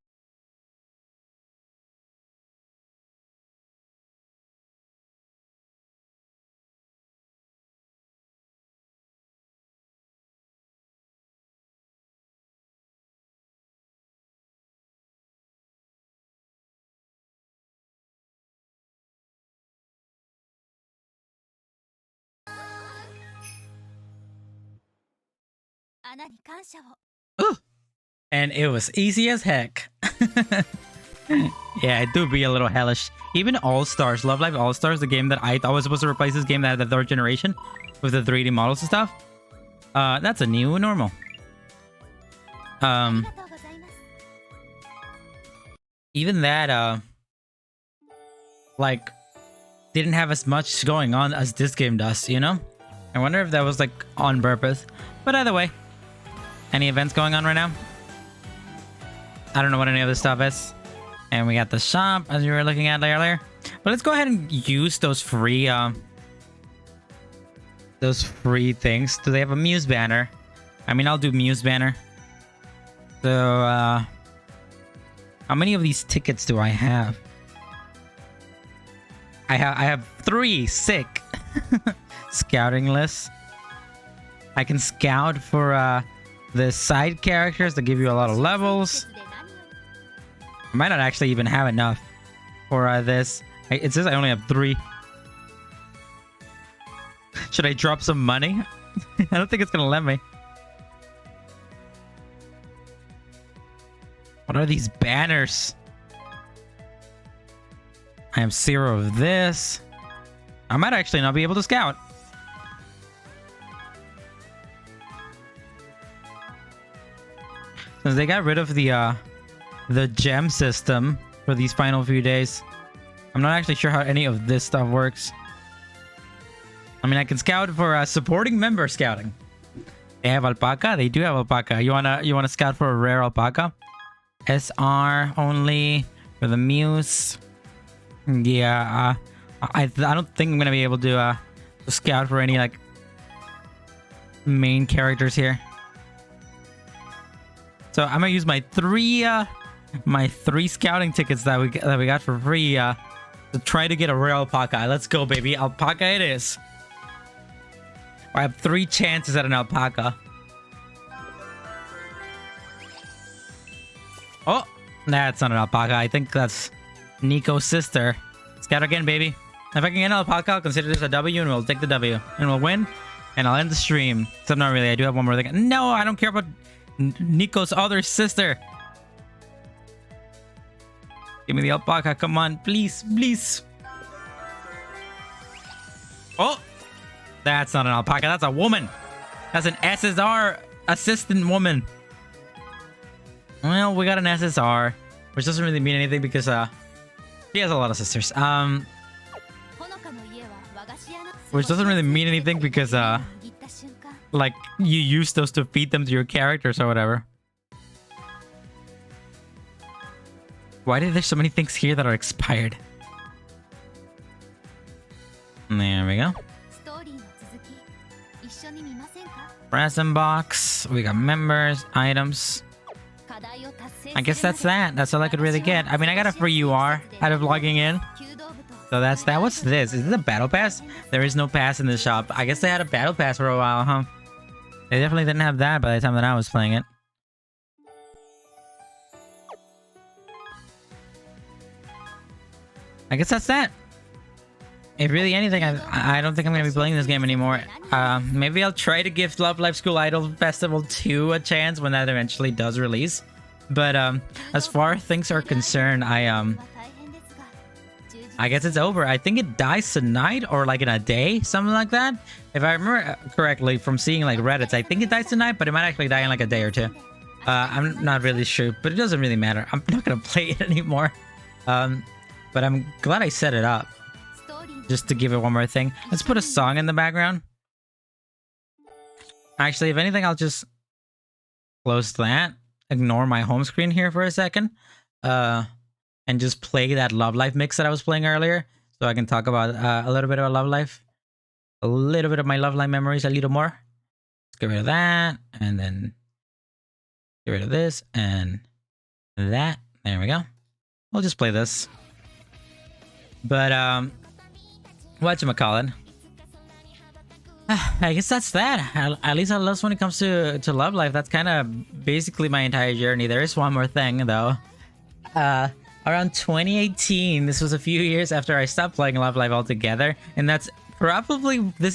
Ooh. And it was easy as heck. Yeah, it do be a little hellish. Even All-Stars, Love Live All-Stars, the game that I thought was supposed to replace this game that had the 3rd generation with the 3D models and stuff. That's a new normal. Even that, like, didn't have as much going on as this game does, you know? I wonder if that was, like, on purpose. But either way, any events going on right now? I don't know what any of this stuff is. And we got the shop, as you were looking at earlier. But let's go ahead and use those free things. Do they have a Muse banner? I mean, I'll do Muse banner. So, how many of these tickets do I have? I have 3. Sick. Scouting list. I can scout for the side characters that give you a lot of levels. I might not actually even have enough for this. It says I only have 3. Should I drop some money? I don't think it's gonna let me. are these banners? I have 0 of this. I might actually not be able to scout. Since they got rid of the gem system for these final few days, I'm not actually sure how any of this stuff works. I mean, I can scout for supporting member scouting. They have alpaca. They do have alpaca. You wanna scout for a rare alpaca? SR only for the muse. Yeah, I don't think I'm gonna be able to scout for any like main characters here. So I'm gonna use my three scouting tickets that we got for free to try to get a rare alpaca. Let's go, baby! Alpaca it is. I have 3 chances at an alpaca. Oh, that's not an alpaca. I think that's Nico's sister. Scout again, baby. If I can get an alpaca, I'll consider this a W and we'll take the W. And we'll win. And I'll end the stream. Except not really. I do have one more thing. No, I don't care about Nico's other sister. Give me the alpaca. Come on. Please. Please. Oh. That's not an alpaca. That's a woman. That's an SSR assistant woman. Well, we got an SSR, which doesn't really mean anything because she has a lot of sisters. Which doesn't really mean anything because like you use those to feed them to your characters or whatever. Why did there so many things here that are expired? There we go. Present box. We got members, items. I guess that's that. That's all I could really get. I mean, I got a free UR out of logging in. So that's that. What's this? Is this a battle pass? There is no pass in the shop. I guess they had a battle pass for a while, huh? They definitely didn't have that by the time that I was playing it. I guess that's that. If really anything, I don't think I'm going to be playing this game anymore. Maybe I'll try to give Love Live School Idol Festival 2 a chance when that eventually does release. But as far as things are concerned, I guess it's over. I think it dies tonight or like in a day, something like that. If I remember correctly from seeing like Reddits, I think it dies tonight, but it might actually die in like a day or 2. I'm not really sure, but it doesn't really matter. I'm not going to play it anymore. But I'm glad I set it up. Just to give it one more thing. Let's put a song in the background. Actually, if anything, I'll just close that. Ignore my home screen here for a second. And just play that Love Life mix that I was playing earlier. So I can talk about a little bit about Love Life. A little bit of my Love Life memories, a little more. Let's get rid of that. And then get rid of this and that. There we go. We'll just play this. But, whatchamacallit? I guess that's that. At least at least when it comes to Love Life, that's kind of basically my entire journey. There is one more thing though. Around 2018, this was a few years after I stopped playing Love Live altogether, and this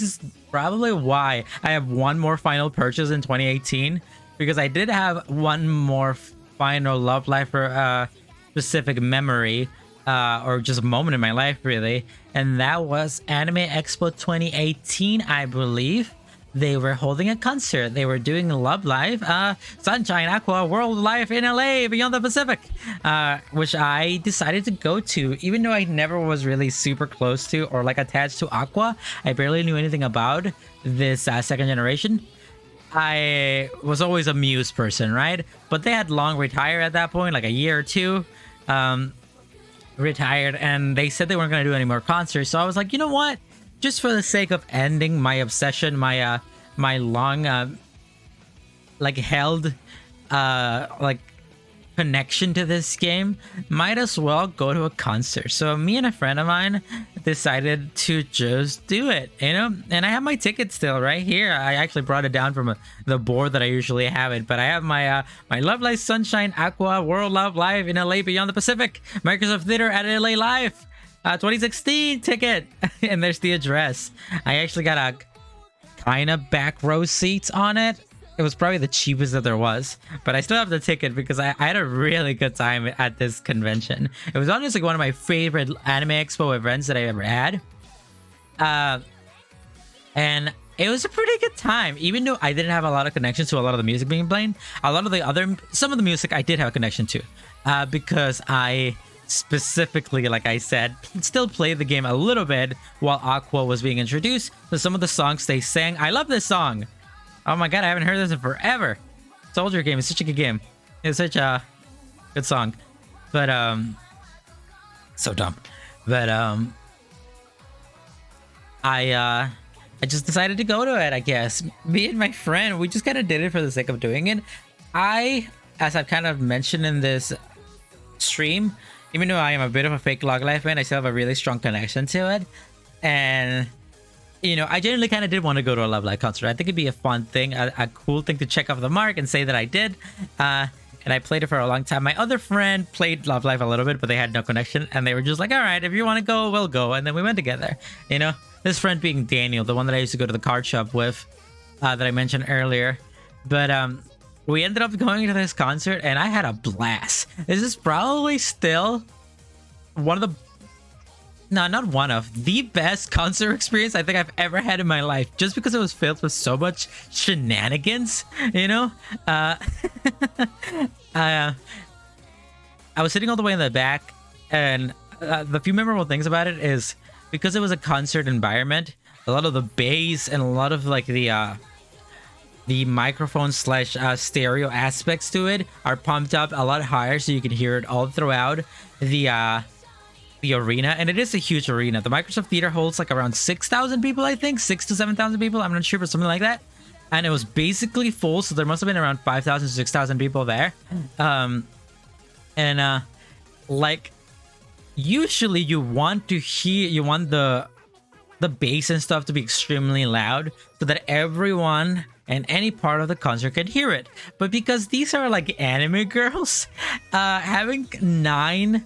is probably why I have one more final purchase in 2018, because I did have one more final Love Live for a specific memory. Or just a moment in my life, really. And that was Anime Expo 2018, I believe. They were holding a concert. They were doing Love Live, Sunshine, Aqua, World Life in LA, Beyond the Pacific, which I decided to go to, even though I never was really super close to or like attached to Aqua. I barely knew anything about this second generation. I was always a Muse person, right? But they had long retired at that point, like a year or 2. Retired, and they said they weren't going to do any more concerts, so I was like, you know what, just for the sake of ending my obsession, my long like held like connection to this game, might as well go to a concert. So me and a friend of mine decided to just do it, you know. And I have my ticket still right here. I actually brought it down from the board that I usually have it, but I have my my Love Live Sunshine Aqua World Love Live in LA Beyond the Pacific Microsoft Theater at LA Live 2016 ticket. And there's the address. I actually got a kind of back row seats on it. it was probably the cheapest that there was, but I still have the ticket because I had a really good time at this convention. It was honestly one of my favorite anime expo events that I ever had. And it was a pretty good time, even though I didn't have a lot of connections to a lot of the music being played. Some of the music I did have a connection to, because I specifically, like I said, still played the game a little bit while Aqua was being introduced. So some of the songs they sang, I love this song. Oh my god, I haven't heard this in forever. Soldier Game is such a good game. It's such a good song. But so dumb. But I just decided to go to it, I guess. Me and my friend, we just kind of did it for the sake of doing it. As I've kind of mentioned in this stream, even though I am a bit of a fake Love Live fan, I still have a really strong connection to it. And you know, I genuinely kind of did want to go to a Love Live concert. I think it'd be a fun thing, a cool thing to check off the mark and say that I did. And I played it for a long time. My other friend played Love Live a little bit, but they had no connection. And they were just like, all right, if you want to go, we'll go. And then we went together. You know, this friend being Daniel, the one that I used to go to the card shop with, that I mentioned earlier. But we ended up going to this concert and I had a blast. This is probably still one of the... No, not one of the best concert experience I think I've ever had in my life, just because it was filled with so much shenanigans, you know. I was sitting all the way in the back, and the few memorable things about it is because it was a concert environment, a lot of the bass and a lot of like the microphone slash stereo aspects to it are pumped up a lot higher, so you can hear it all throughout the arena. And it is a huge arena. The Microsoft Theater holds like around 6,000 people, I think, 6,000 to 7,000 people, I'm not sure, but something like that. And it was basically full, so there must have been around 5,000 to 6,000 people there. Like usually you want the bass and stuff to be extremely loud so that everyone and any part of the concert can hear it. But because these are like anime girls, having 9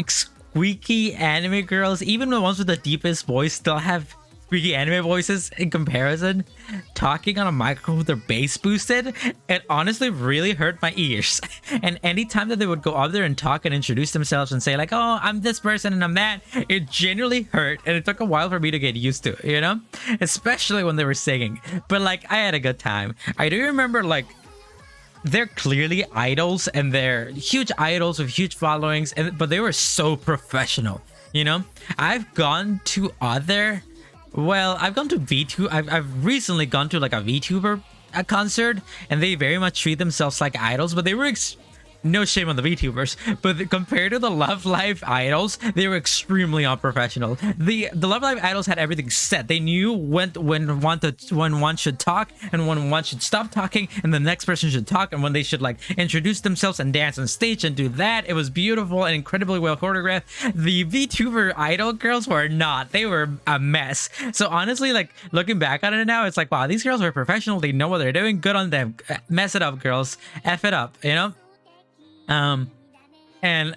squeaky anime girls, even the ones with the deepest voice, still have squeaky anime voices in comparison, talking on a microphone with their bass boosted, it honestly really hurt my ears. And anytime that they would go up there and talk and introduce themselves and say like, oh, I'm this person and I'm that, it genuinely hurt, and it took a while for me to get used to it, you know, especially when they were singing. But like, I had a good time. I do remember like, they're clearly idols and they're huge idols with huge followings, but they were so professional, you know. I've gone to VTuber. I've recently gone to like a VTuber concert, and they very much treat themselves like idols, but they were no shame on the VTubers, but compared to the Love Live idols, they were extremely unprofessional. The Love Live idols had everything set. They knew when one should talk and when one should stop talking and the next person should talk, and when they should like introduce themselves and dance on stage and do that. It was beautiful and incredibly well choreographed. The VTuber idol girls were not. They were a mess. So honestly, like looking back on it now, it's like, wow, these girls were professional. They know what they're doing. Good on them. Mess it up, girls. F it up, you know? And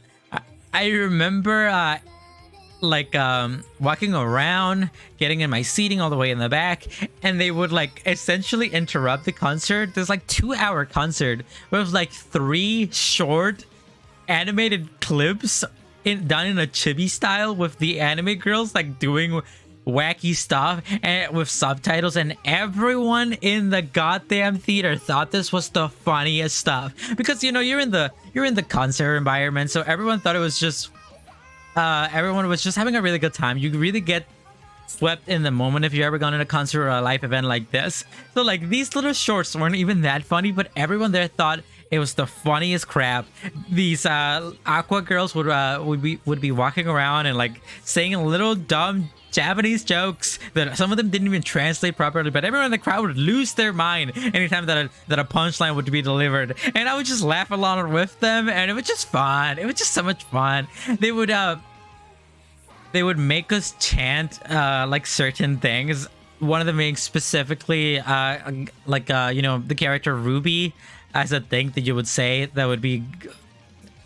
I remember walking around, getting in my seating all the way in the back, and they would like essentially interrupt the concert. There's like 2-hour concert with like 3 short animated clips done in a chibi style with the anime girls like doing wacky stuff and with subtitles, and everyone in the goddamn theater thought this was the funniest stuff, because you know, you're in the concert environment, so everyone thought it was just everyone was just having a really good time. You really get swept in the moment if you've ever gone to a concert or a live event like this. So like, these little shorts weren't even that funny, but everyone there thought it was the funniest crap. These Aqua girls would be walking around and like saying little dumb Japanese jokes that some of them didn't even translate properly, but everyone in the crowd would lose their mind anytime that a punchline would be delivered, and I would just laugh along with them, and it was just fun. It was just so much fun. They would make us chant like certain things. One of them being specifically you know, the character Ruby as a thing that you would say that would be,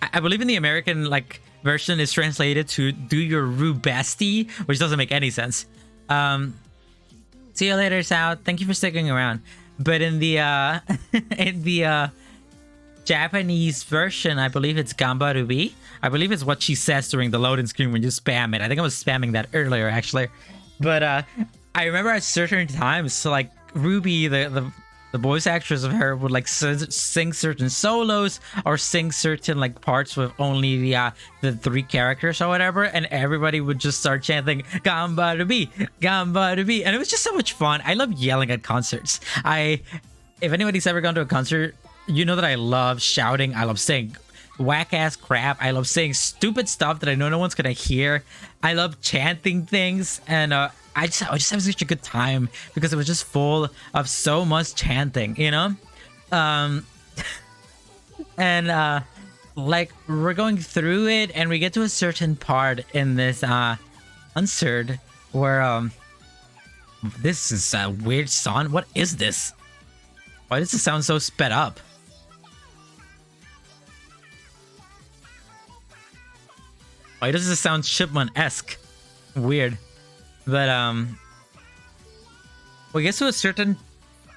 I believe in the American like version is translated to "do your Rubesty," which doesn't make any sense. See you later, Sal. Thank you for sticking around. But in the in the Japanese version, I believe it's Gambarubi. I believe it's what she says during the loading screen when you spam it. I think I was spamming that earlier actually. But I remember at certain times, so like Ruby, the voice actress of her would like sing certain solos or sing certain like parts with only the 3 characters or whatever, and everybody would just start chanting "Gambarubi, Gambarubi," and it was just so much fun. I love yelling at concerts. If anybody's ever gone to a concert, you know that I love shouting. I love saying whack ass crap. I love saying stupid stuff that I know no one's gonna hear. I love chanting things, and I just have such a good time because it was just full of so much chanting, you know. And like we're going through it, and we get to a certain part in this concert where this is a weird song. What is this? Why does it sound so sped up? Why does it sound Shipman-esque? Weird. But we get to a certain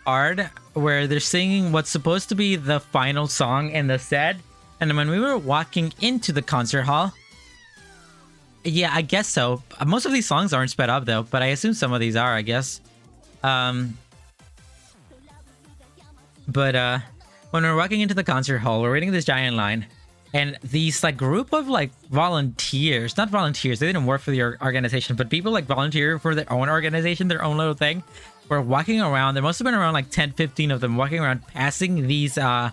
part where they're singing what's supposed to be the final song in the set, and when we were walking into the concert hall, yeah, I guess so. Most of these songs aren't sped up though, but I assume some of these are, I guess. But when we're walking into the concert hall, we're waiting this giant line, and these like group of like volunteers, not volunteers, they didn't work for the organization, but people like volunteer for their own organization, their own little thing, were walking around. There must have been around like 10-15 of them walking around passing these stupid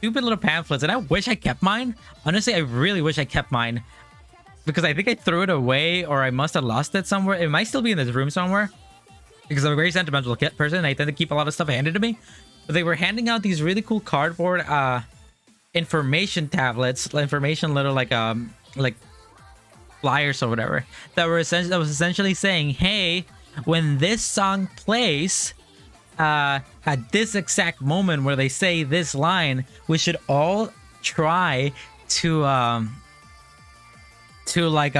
little pamphlets, and I wish I kept mine. Honestly, I really wish I kept mine, because I think I threw it away, or I must have lost it somewhere. It might still be in this room somewhere, because I'm a very sentimental person. I tend to keep a lot of stuff handed to me. But they were handing out these really cool cardboard information tablets, information little like flyers or whatever, that was essentially saying, hey, when this song plays at this exact moment where they say this line, we should all try to like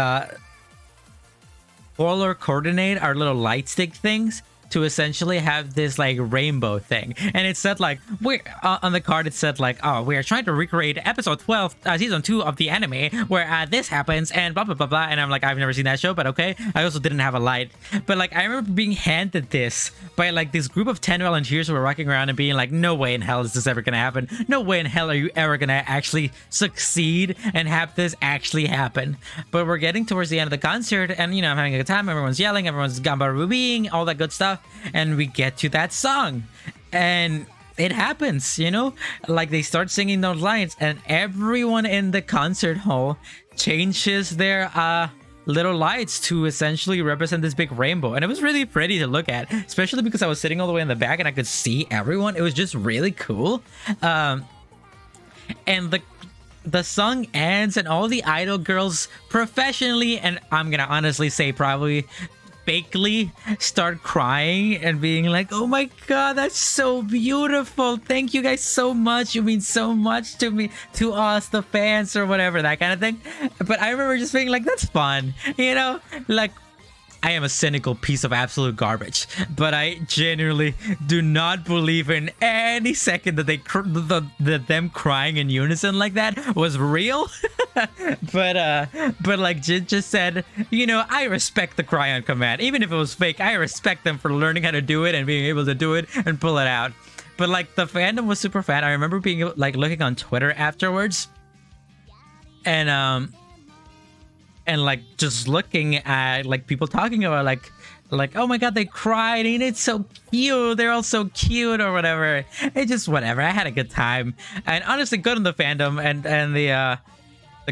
color coordinate our little light stick things to essentially have this like rainbow thing. And it said like, we're on the card, it said like, oh, we are trying to recreate episode 12 season 2 of the anime where this happens and blah blah blah blah. And I'm like, I've never seen that show, but okay. I also didn't have a light, but like I remember being handed this by like this group of 10 volunteers who were walking around and being like, no way in hell is this ever gonna happen. No way in hell are you ever gonna actually succeed and have this actually happen. But we're getting towards the end of the concert, and you know, I'm having a good time. Everyone's yelling, everyone's gambarubiing, all that good stuff. And we get to that song, and it happens, you know, like they start singing those lines, and everyone in the concert hall changes their little lights to essentially represent this big rainbow. And it was really pretty to look at, especially because I was sitting all the way in the back and I could see everyone. It was just really cool. And the song ends, and all the idol girls professionally, and I'm gonna honestly say probably fakely, start crying and being like, oh my god, that's so beautiful, thank you guys so much, you mean so much to me, to us, the fans, or whatever, that kind of thing. But I remember just being like, that's fun, you know, like I am a cynical piece of absolute garbage, but I genuinely do not believe in any second that that them crying in unison like that was real. but like just said, you know, I respect the cry on command, even if it was fake. I respect them for learning how to do it and being able to do it and pull it out. But like the fandom was super fan. I remember being like looking on Twitter afterwards, and like just looking at like people talking about like oh my god, they cried and it's so cute, they're all so cute or whatever. It's just whatever. I had a good time, and honestly good on the fandom and the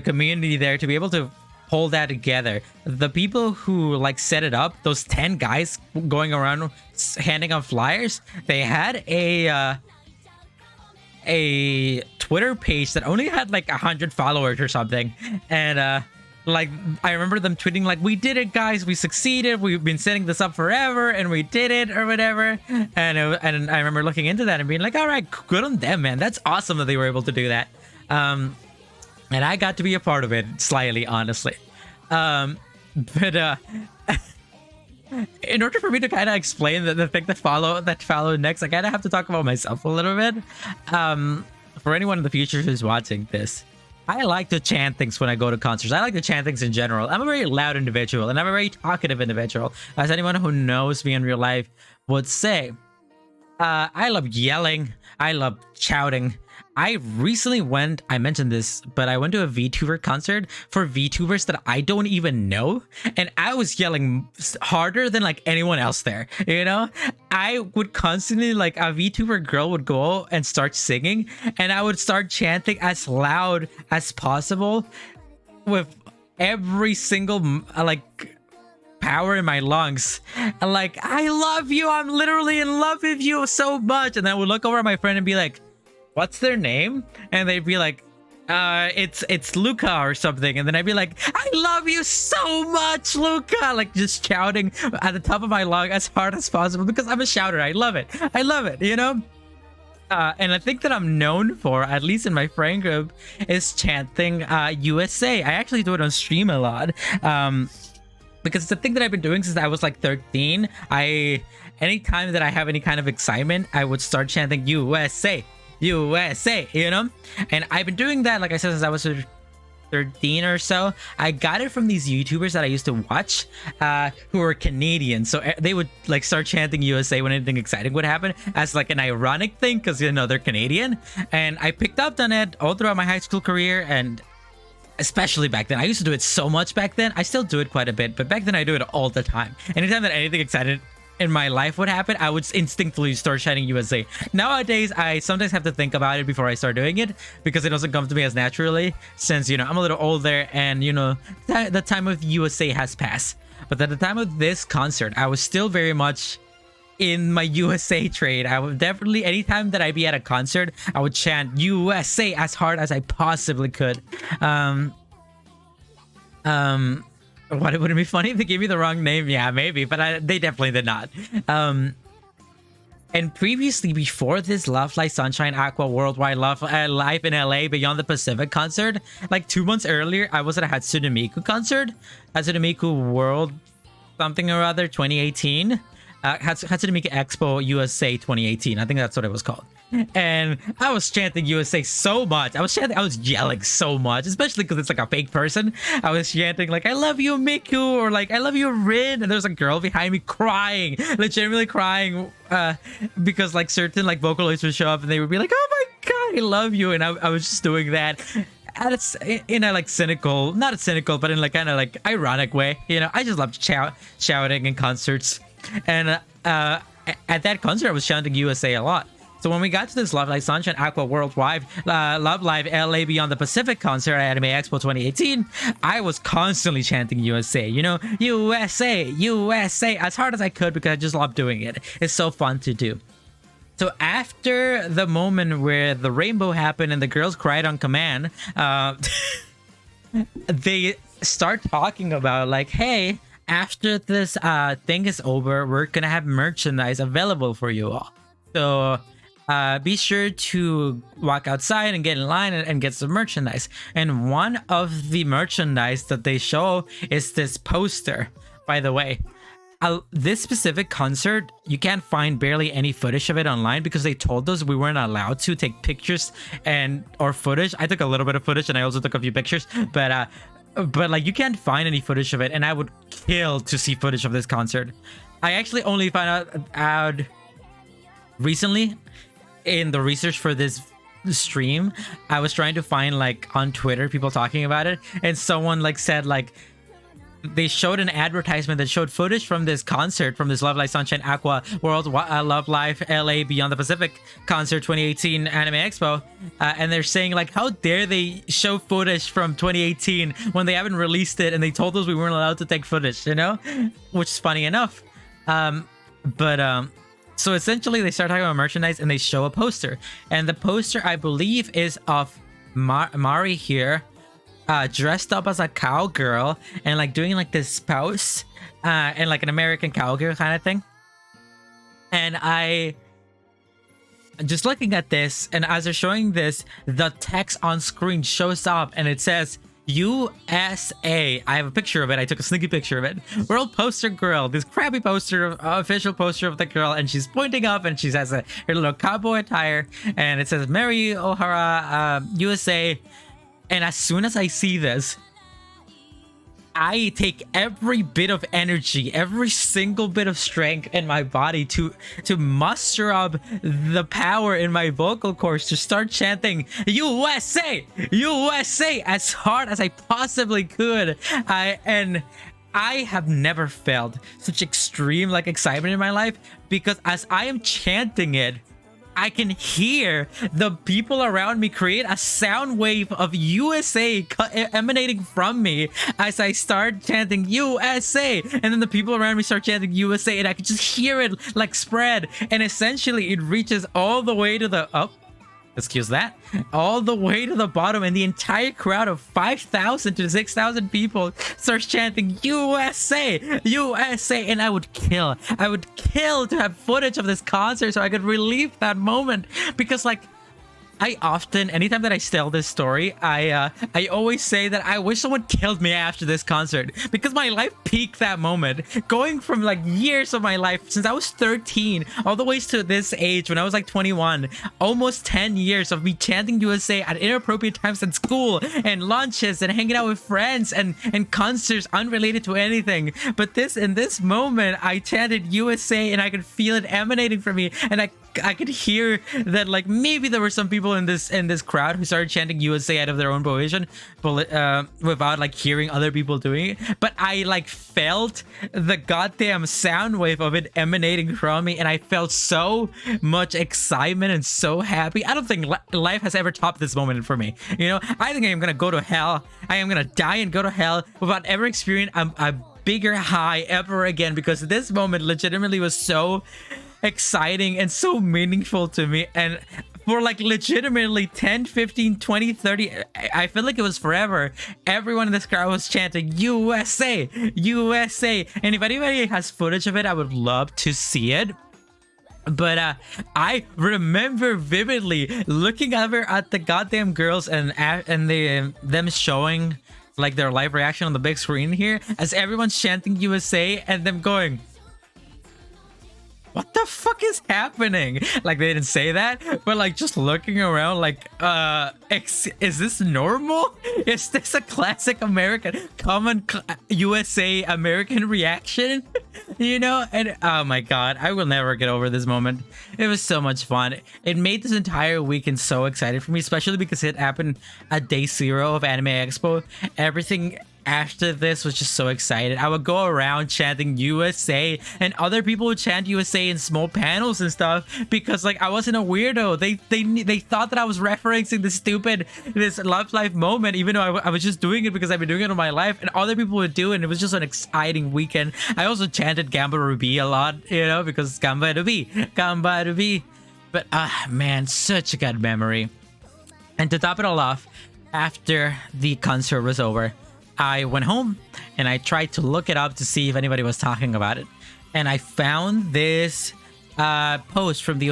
community there to be able to pull that together. The people who like set it up, those 10 guys going around handing out flyers, they had a Twitter page that only had like 100 followers or something, and like I remember them tweeting like, we did it guys, we succeeded, we've been setting this up forever and we did it or whatever. And I remember looking into that and being like, all right, good on them, man, that's awesome that they were able to do that. And I got to be a part of it slightly, honestly. But in order for me to kind of explain the thing that followed next, I kind of have to talk about myself a little bit. For anyone in the future who's watching this, I like to chant things when I go to concerts. I like to chant things in general. I'm a very loud individual, and I'm a very talkative individual, as anyone who knows me in real life would say. I love yelling. I love shouting. I recently I mentioned this, but I went to a VTuber concert for VTubers that I don't even know. And I was yelling harder than like anyone else there, you know? I would constantly, like, a VTuber girl would go and start singing, and I would start chanting as loud as possible with every single, like, power in my lungs. And like, I love you. I'm literally in love with you so much. And then I would look over at my friend and be like, what's their name? And they'd be like, it's Luca or something. And then I'd be like, I love you so much, Luca, like just shouting at the top of my lung as hard as possible, because I'm a shouter. I love it, you know. And I think that I'm known for, at least in my friend group, is chanting USA. I actually do it on stream a lot, because it's the thing that I've been doing since I was like 13. Anytime that I have any kind of excitement, I would start chanting USA, USA, you know? And I've been doing that, like I said, since I was 13 or so. I got it from these YouTubers that I used to watch, who were Canadian. So they would like start chanting USA when anything exciting would happen, as like an ironic thing, because, you know, they're Canadian. And I picked up on it all throughout my high school career, and especially back then. I used to do it so much back then. I still do it quite a bit, but back then I do it all the time. Anytime that anything exciting in my life would happen, I would instinctively start chanting USA. Nowadays, I sometimes have to think about it before I start doing it, because it doesn't come to me as naturally, since, you know, I'm a little older, and, you know, the time of USA has passed. But at the time of this concert, I was still very much in my USA trade. I would definitely, anytime that I'd be at a concert, I would chant USA as hard as I possibly could. What, it wouldn't be funny if they gave me the wrong name? Yeah, maybe, but they definitely did not. And previously, before this Love Live Sunshine Aqua Worldwide Love Live in LA Beyond the Pacific concert, like 2 months earlier, I was at a Hatsune Miku concert, Hatsune Miku World something or other 2018. Hatsune Miku Expo USA 2018. I think that's what it was called. And I was chanting USA so much. I was yelling so much, especially because it's like a fake person. I was chanting like, I love you, Miku, or like, I love you, Rin. And there's a girl behind me crying, legitimately crying, because like certain like vocalists would show up and they would be like, oh my God, I love you. And I was just doing that. And it's in a like cynical, not a cynical, but in like kind of like ironic way. You know, I just love shouting in concerts. And at that concert, I was chanting USA a lot. So when we got to this Love Live Sunshine Aqua Worldwide Love Live LA Beyond the Pacific concert at Anime Expo 2018, I was constantly chanting USA, you know, USA, USA, as hard as I could, because I just love doing it. It's so fun to do. So after the moment where the rainbow happened and the girls cried on command, they start talking about like, hey, after this thing is over, we're gonna have merchandise available for you all. So be sure to walk outside and get in line and get some merchandise. And one of the merchandise that they show is this poster, by the way. This specific concert, you can't find barely any footage of it online, because they told us we weren't allowed to take pictures or footage. I took a little bit of footage and I also took a few pictures, but like you can't find any footage of it, and I would kill to see footage of this concert. I actually only found out recently in the research for this stream. I was trying to find like on Twitter people talking about it, and someone like said like they showed an advertisement that showed footage from this concert, from this Love Live Sunshine Aqua World Love Live LA Beyond the Pacific concert 2018 Anime Expo, and they're saying like, how dare they show footage from 2018 when they haven't released it, and they told us we weren't allowed to take footage, you know, which is funny enough. So essentially they start talking about merchandise and they show a poster, and the poster I believe is of Mari here, dressed up as a cowgirl and like doing like this pose, and like an American cowgirl kind of thing. And I just looking at this, and as they're showing this, the text on screen shows up and it says, USA. I have a picture of it. I took a sneaky picture of it. World poster girl. This crappy poster, official poster of the girl, and she's pointing up, and she has her little cowboy attire, and it says Mary O'Hara, USA. And as soon as I see this, I take every bit of energy, every single bit of strength in my body to muster up the power in my vocal cords to start chanting USA, USA as hard as I possibly could. I have never felt such extreme like excitement in my life, because as I am chanting it, I can hear the people around me create a sound wave of USA emanating from me as I start chanting USA, and then the people around me start chanting USA, and I can just hear it like spread, and essentially it reaches all the way to the excuse that, all the way to the bottom, and the entire crowd of 5,000 to 6,000 people starts chanting USA, USA, and I would kill to have footage of this concert so I could relive that moment, because like I often, anytime that I tell this story, I always say that I wish someone killed me after this concert, because my life peaked that moment. Going from like years of my life since I was 13 all the way to this age when I was like 21, almost 10 years of me chanting USA at inappropriate times at school and lunches and hanging out with friends and concerts unrelated to anything. But in this moment, I chanted USA and I could feel it emanating from me, and I could hear that like maybe there were some people in this crowd who started chanting USA out of their own volition, without like hearing other people doing it. But I like felt the goddamn sound wave of it emanating from me, and I felt so much excitement and so happy. I don't think life has ever topped this moment for me. You know, I think I am gonna go to hell. I am gonna die and go to hell without ever experiencing a bigger high ever again, because this moment legitimately was so exciting and so meaningful to me. And for like legitimately 10, 15, 20, 30, I feel like it was forever, everyone in this crowd was chanting USA, USA. And if anybody has footage of it, I would love to see it. But I remember vividly looking over at the goddamn girls and them showing like their live reaction on the big screen here as everyone's chanting USA, and them going, what the fuck is happening? Like, they didn't say that, but like just looking around like, is this normal? Is this a classic American, USA American reaction? You know? And oh my god, I will never get over this moment. It was so much fun. It made this entire weekend so excited for me, especially because it happened at day 0 of Anime Expo. Everything after this was just so excited. I would go around chanting USA, and other people would chant USA in small panels and stuff, because like I wasn't a weirdo. They thought that I was referencing this Love Live moment, even though I was just doing it because I've been doing it all my life, and other people would do it, and it was just an exciting weekend. I also chanted Gamba Ruby a lot, you know, because Gamba Ruby. But man, such a good memory. And to top it all off, after the concert was over, I went home and I tried to look it up to see if anybody was talking about it, and I found this post from the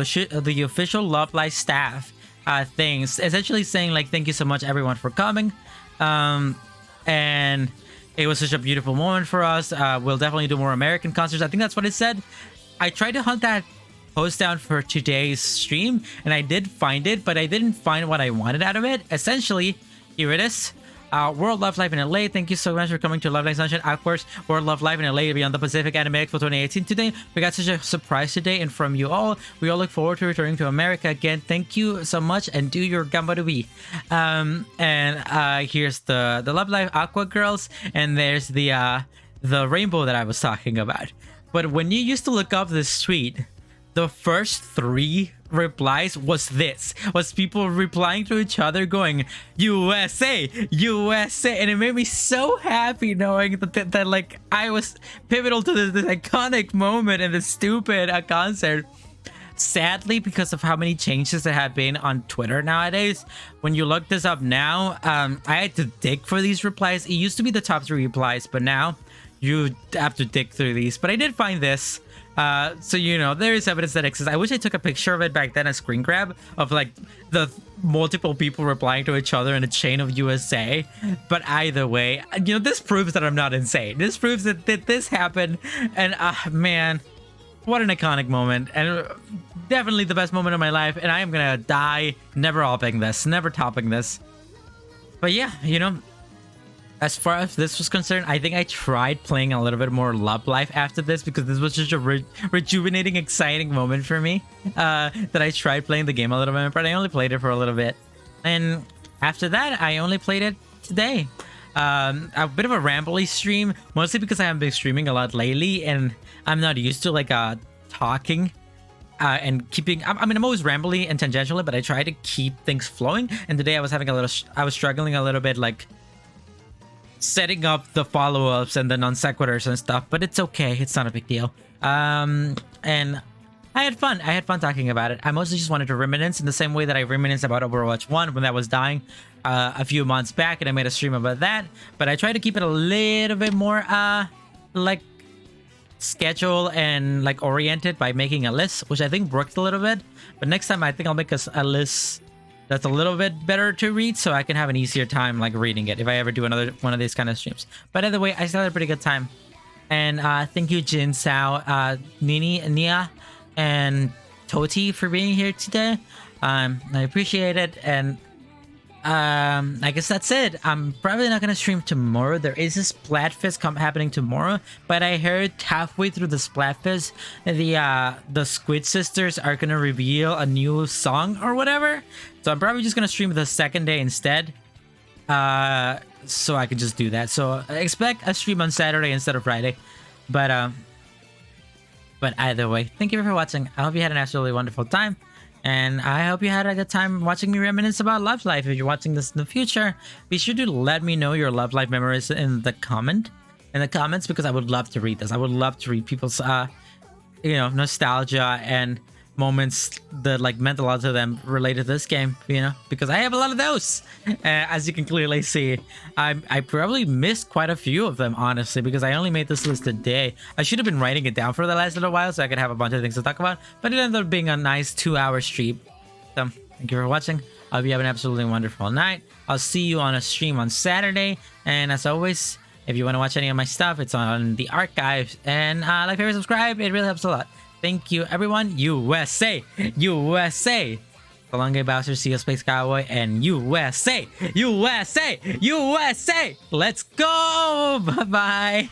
official Love Live staff things, essentially saying like, thank you so much everyone for coming, and it was such a beautiful moment for us. We'll definitely do more American concerts. I think that's what it said. I tried to hunt that post down for today's stream, and I did find it, but I didn't find what I wanted out of it. Essentially, here it is. World Love Live in LA, thank you so much for coming to Love Live Sunshine. Of course, World Love Live in LA Beyond the Pacific Anime Expo 2018 today. We got such a surprise today, and from you all, we all look forward to returning to America again. Thank you so much, and do your gambarubi. And here's the Love Live Aqua Girls, and there's the rainbow that I was talking about. But when you used to look up this tweet, the first 3 replies was people replying to each other going USA, USA, and it made me so happy knowing that like I was pivotal to this iconic moment in this stupid concert. Sadly, because of how many changes there have been on Twitter nowadays, when you look this up now, I had to dig for these replies. It used to be the top 3 replies, but now you have to dig through these. But I did find this. So you know, there is evidence that exists. I wish I took a picture of it back then, a screen grab of like the multiple people replying to each other in a chain of USA. But either way, you know, this proves that I'm not insane. This proves that this happened. And man, what an iconic moment, and definitely the best moment of my life. And I am gonna die never topping this, never topping this. But yeah, you know, as far as this was concerned, I think I tried playing a little bit more Love Live after this, because this was just a rejuvenating, exciting moment for me. That I tried playing the game a little bit, but I only played it for a little bit. And after that, I only played it today. A bit of a rambly stream, mostly because I haven't been streaming a lot lately, and I'm not used to like talking and keeping. I mean, I'm always rambly and tangentially, but I try to keep things flowing. And today I was having I was struggling a little bit, like setting up the follow-ups and the non sequiturs and stuff, but it's okay. It's not a big deal. And I had fun. I had fun talking about it. I mostly just wanted to reminisce in the same way that I reminisced about Overwatch 1 when that was dying a few months back, and I made a stream about that. But I tried to keep it a little bit more like schedule and like oriented by making a list, which I think worked a little bit. But next time I think I'll make a list that's a little bit better to read, so I can have an easier time like reading it if I ever do another one of these kind of streams. But either way, I still had a pretty good time. And thank you, Jin Sao, Nini, Nia, and Toti for being here today. I appreciate it. And I guess that's it. I'm probably not gonna stream tomorrow. There is a Splatfest happening tomorrow, but I heard halfway through the Splatfest, the Squid Sisters are gonna reveal a new song or whatever. So I'm probably just gonna stream the second day instead, so I can just do that. So expect a stream on Saturday instead of Friday. But either way, thank you for watching. I hope you had an absolutely wonderful time. And I hope you had a good time watching me reminisce about Love Life. If you're watching this in the future, be sure to let me know your Love Life memories in the comments, because I would love to read this. I would love to read people's, you know, nostalgia and moments that like meant a lot to them related to this game, you know, because I have a lot of those. As you can clearly see, I probably missed quite a few of them, honestly, because I only made this list today. I should have been writing it down for the last little while so I could have a bunch of things to talk about, but it ended up being a nice 2-hour stream. So thank you for watching. I hope you have an absolutely wonderful night. I'll see you on a stream on Saturday, and as always, if you want to watch any of my stuff, it's on the archives. And like, favorite, subscribe, it really helps a lot. Thank you, everyone. USA! USA! So long, Bowser, see you, Space Cowboy, and USA! USA! USA! Let's go! Bye-bye!